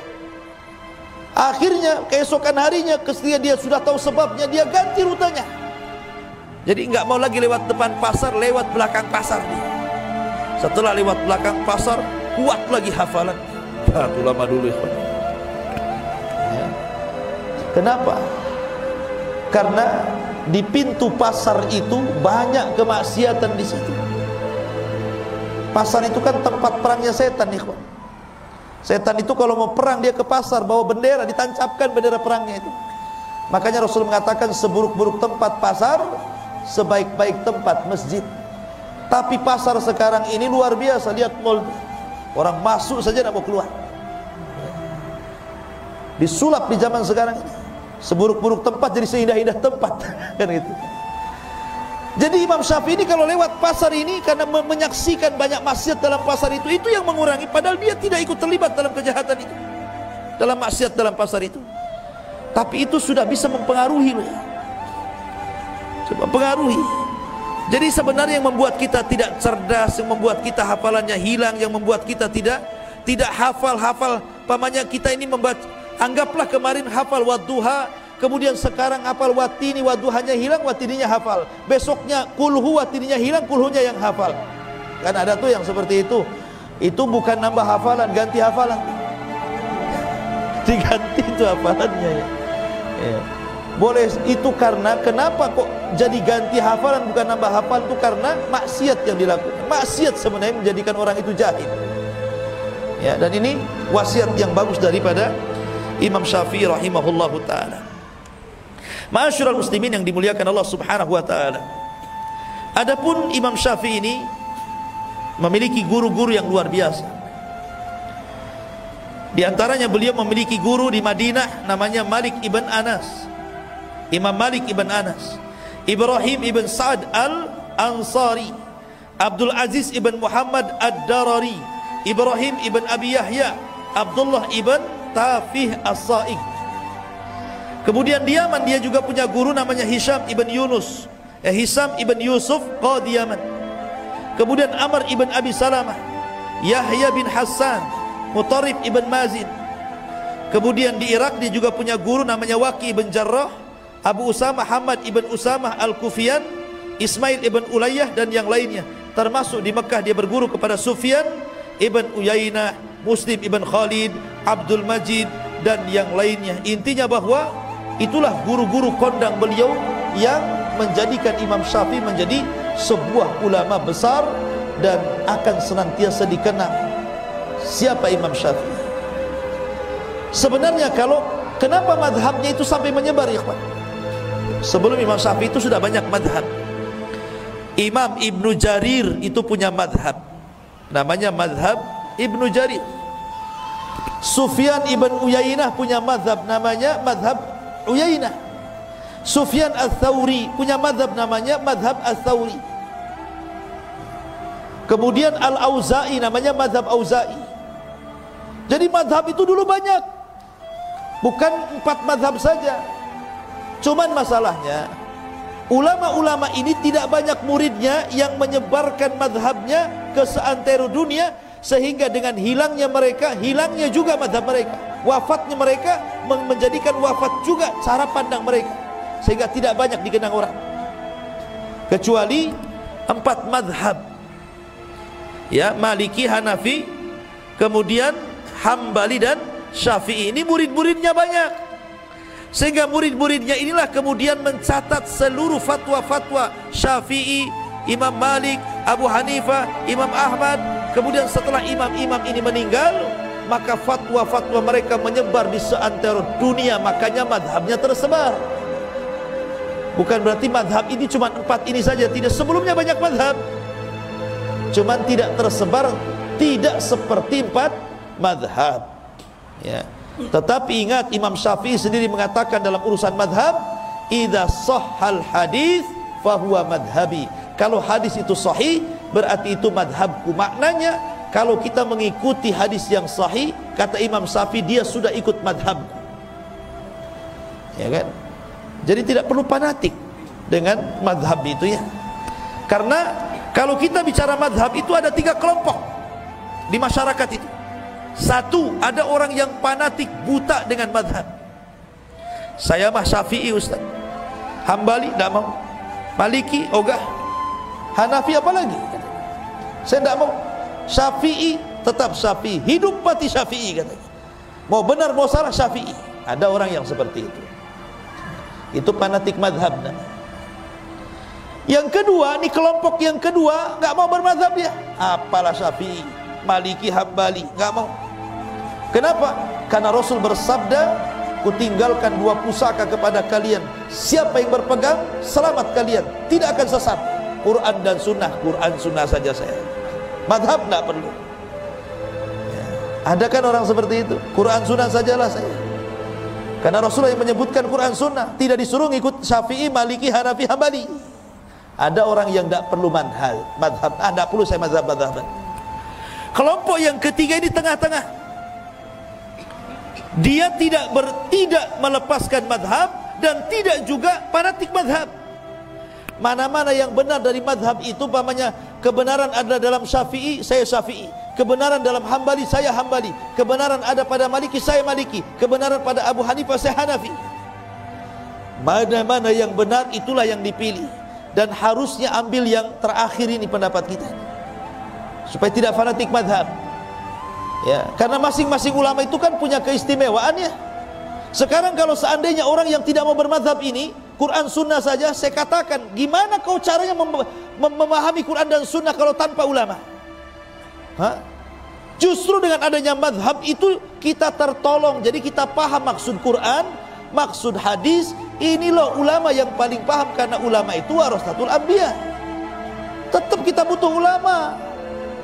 Akhirnya keesokan harinya, ketika dia sudah tahu sebabnya, dia ganti rutenya. Jadi nggak mau lagi lewat depan pasar, lewat belakang pasar dia. Setelah lewat belakang pasar, kuat lagi hafalan. Itu lama dulu ikhwan. Ya. Kenapa? Karena di pintu pasar itu banyak kemaksiatan di situ. Pasar itu kan tempat perangnya setan, ikhwan. Setan itu kalau mau perang dia ke pasar bawa bendera, ditancapkan bendera perangnya itu. Makanya Rasul mengatakan seburuk-buruk tempat pasar, sebaik-baik tempat masjid. Tapi pasar sekarang ini luar biasa, lihat mall. Orang masuk saja tidak mau keluar. Disulap di zaman sekarang ini. Seburuk-buruk tempat jadi seindah-indah tempat. Kan gitu. Jadi Imam Syafi'i ini kalau lewat pasar ini karena menyaksikan banyak maksiat dalam pasar itu yang mengurangi, padahal dia tidak ikut terlibat dalam kejahatan itu, dalam maksiat dalam pasar itu. Tapi itu sudah bisa mempengaruhi loh ya. Coba pengaruhi. Jadi sebenarnya yang membuat kita tidak cerdas, yang membuat kita hafalannya hilang, yang membuat kita tidak hafal pamannya kita ini membaca. Anggaplah kemarin hafal wadduha, kemudian sekarang hafal watini, wadduhanya hilang, watininya hafal. Besoknya kulhu, watininya hilang, kulhunya yang hafal. Kan ada tuh yang seperti itu. Itu bukan nambah hafalan, ganti hafalan. Diganti itu hafalannya ya. Ya. Boleh itu karena kenapa kok jadi ganti hafalan bukan nambah hafal, itu karena maksiat yang dilakukan. Maksiat sebenarnya menjadikan orang itu jahil. Ya, dan ini wasiat yang bagus daripada Imam Syafi'i rahimahullahu ta'ala. Ma'asyiral muslimin yang dimuliakan Allah subhanahu wa ta'ala. Adapun Imam Syafi'i ini memiliki guru-guru yang luar biasa. Di antaranya beliau memiliki guru di Madinah namanya Malik ibn Anas. Imam Malik ibn Anas, Ibrahim ibn Sa'ad al-Ansari, Abdul Aziz ibn Muhammad ad-Darari, Ibrahim ibn Abi Yahya, Abdullah ibn Tafih as-Sa'ig. Kemudian di Yaman dia juga punya guru namanya Hisham ibn Yunus, Hisham ibn Yusuf qadi Yaman. Kemudian Amr ibn Abi Salamah, Yahya bin Hassan, Mutarrif ibn Mazin. Kemudian di Irak dia juga punya guru namanya Waqi ibn Jarrah, Abu Usamah Hamad ibn Usamah al-Kufiyan, Ismail ibn Ulayyah dan yang lainnya. Termasuk di Mekah dia berguru kepada Sufyan ibn Uyainah, Muslim ibn Khalid, Abdul Majid dan yang lainnya. Intinya bahwa itulah guru-guru kondang beliau yang menjadikan Imam Syafi'i menjadi sebuah ulama besar dan akan senantiasa dikenang. Siapa Imam Syafi'i? Sebenarnya kenapa madhabnya itu sampai menyebar, ikhwan? Sebelum Imam Syafi'i itu sudah banyak madhab. Imam Ibnu Jarir itu punya madhab, namanya madhab Ibnu Jarir. Sufyan ibn Uyainah punya madhab, namanya madhab Uyainah. Sufyan al-Thawri punya madhab, namanya madhab al-Thawri. Kemudian Al-Auza'i namanya madhab Auza'i. Jadi madhab itu dulu banyak, bukan 4 madhab saja. Cuman masalahnya ulama-ulama ini tidak banyak muridnya yang menyebarkan madhabnya ke seantero dunia, sehingga dengan hilangnya mereka, hilangnya juga madhab mereka. Wafatnya mereka menjadikan wafat juga cara pandang mereka, sehingga tidak banyak dikenang orang. Kecuali 4 madhab, ya, Maliki, Hanafi, kemudian Hambali dan Syafi'i. Ini murid-muridnya banyak, sehingga murid-muridnya inilah kemudian mencatat seluruh fatwa-fatwa Syafi'i, Imam Malik, Abu Hanifah, Imam Ahmad. Kemudian setelah imam-imam ini meninggal, maka fatwa-fatwa mereka menyebar di seantero dunia. Makanya madhabnya tersebar. Bukan berarti madhab ini cuma 4 ini saja, tidak. Sebelumnya banyak madhab, cuman tidak tersebar, tidak seperti 4 madhab, ya. Tetapi ingat, Imam Syafi'i sendiri mengatakan dalam urusan madhab, idza sahhal hadis fahuwa madhabi. Kalau hadis itu sahih, berarti itu madhabku. Maknanya kalau kita mengikuti hadis yang sahih, kata Imam Syafi'i, dia sudah ikut madhabku, ya kan? Jadi tidak perlu fanatik dengan madhab itu, ya. Karena kalau kita bicara madhab itu ada 3 kelompok di masyarakat itu. 1, ada orang yang fanatik buta dengan madhab. Saya mah Syafi'i Ustaz, Hambali tidak mau, Maliki ogah, Hanafi apalagi, saya tidak mau. Syafi'i, tetap Syafi'i, hidup mati Syafi'i katanya. Mau benar mau salah Syafi'i. Ada orang yang seperti itu. Itu fanatik madhab namanya. Yang kedua, ini kelompok yang kedua, nggak mau bermadhab dia. Apalah Syafi'i, Maliki, Hambali, nggak mau. Kenapa? Karena Rasul bersabda, kutinggalkan dua pusaka kepada kalian. Siapa yang berpegang, selamat kalian, tidak akan sesat. Quran dan sunnah, Quran sunnah saja saya. Madhab nggak perlu. Ya. Ada kan orang seperti itu? Quran sunnah sajalah saya. Karena Rasulullah yang menyebutkan Quran sunnah, tidak disuruh ngikut Syafi'i, Maliki, Hanafi, Hambali. Ada orang yang tidak perlu madhab, tidak perlu saya madhab. Kelompok yang ketiga ini tengah-tengah. Dia tidak melepaskan madhab dan tidak juga fanatik madhab. Mana-mana yang benar dari madhab itu, umpamanya kebenaran ada dalam Syafi'i, saya Syafi'i. Kebenaran dalam Hambali, saya Hambali. Kebenaran ada pada Maliki, saya Maliki. Kebenaran pada Abu Hanifah, saya Hanafi. Mana-mana yang benar, itulah yang dipilih. Dan harusnya ambil yang terakhir ini pendapat kita, supaya tidak fanatik madhab. Ya, karena masing-masing ulama itu kan punya keistimewaannya. Sekarang kalau seandainya orang yang tidak mau bermadhab ini, Quran sunnah saja, saya katakan, gimana kau caranya memahami Quran dan sunnah kalau tanpa ulama? Justru dengan adanya madhab itu kita tertolong. Jadi kita paham maksud Quran, maksud hadis. Ini loh ulama yang paling paham, karena ulama itu warasatul anbiya. Tetap kita butuh ulama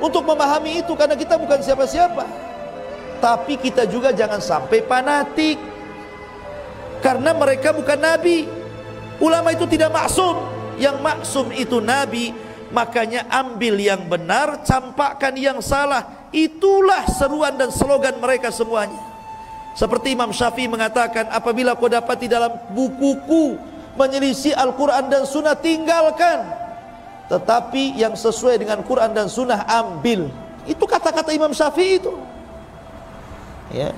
untuk memahami itu, karena kita bukan siapa-siapa. Tapi kita juga jangan sampai fanatik, karena mereka bukan nabi. Ulama itu tidak maksum. Yang maksum itu nabi. Makanya ambil yang benar, campakkan yang salah. Itulah seruan dan slogan mereka semuanya. Seperti Imam Syafi'i mengatakan, apabila kau dapati dalam bukuku menyelisih Al-Quran dan Sunnah, tinggalkan. Tetapi yang sesuai dengan Quran dan Sunnah, ambil. Itu kata-kata Imam Syafi'i itu. Ya.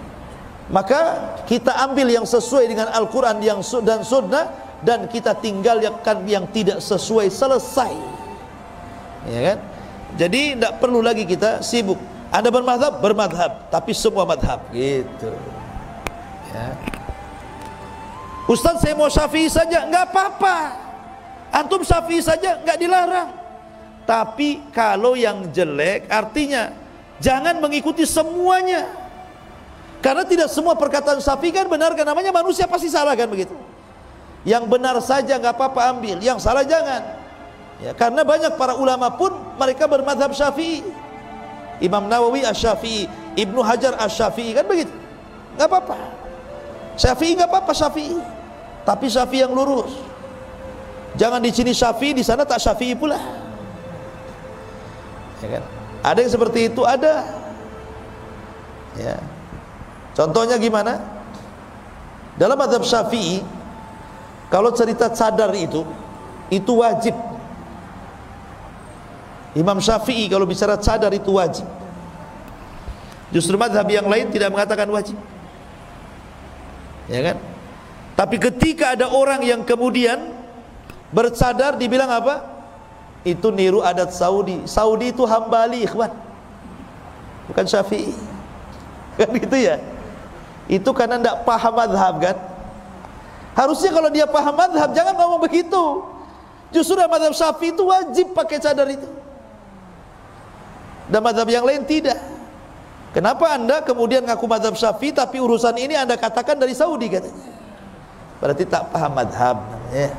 Maka kita ambil yang sesuai dengan Al-Quran dan Sunnah, dan kita tinggalkan yang tidak sesuai, selesai. Ya kan? Jadi tidak perlu lagi kita sibuk. Anda bermadhab, bermadhab, tapi semua madhab gitu. Ya. Ustaz, saya mau Syafi'i saja, nggak apa-apa. Antum Syafi'i saja, nggak dilarang. Tapi kalau yang jelek, artinya jangan mengikuti semuanya. Karena tidak semua perkataan Syafi'i kan benar, kan namanya manusia pasti salah kan begitu. Yang benar saja nggak apa-apa ambil, yang salah jangan. Ya, karena banyak para ulama pun mereka bermadhab Syafi'i. Imam Nawawi Asy-Syafi'i, Ibnu Hajar Asy-Syafi'i, kan begitu. Nggak apa-apa. Syafi'i nggak apa-apa Syafi'i, tapi Syafi'i yang lurus. Jangan di sini Syafi'i, di sana tak Syafi'i pula. Ya kan? Ada yang seperti itu, ada. Ya. Contohnya gimana? Dalam mazhab Syafi'i, kalau cerita cadar itu wajib. Imam Syafi'i kalau bicara cadar itu wajib. Justru mazhab yang lain tidak mengatakan wajib. Ya kan? Tapi ketika ada orang yang kemudian bercadar, dibilang apa? Itu niru adat Saudi. Saudi itu Hambali, ikhwan, bukan Syafi'i. Kan gitu ya? Itu karena tidak paham mazhab kan? Harusnya kalau dia paham mazhab jangan ngomong begitu. Justru dalam mazhab Syafi'i itu wajib pakai cadar itu. Dan mazhab yang lain tidak. Kenapa Anda kemudian ngaku mazhab Syafi'i tapi urusan ini Anda katakan dari Saudi katanya? Berarti tak paham mazhab namanya.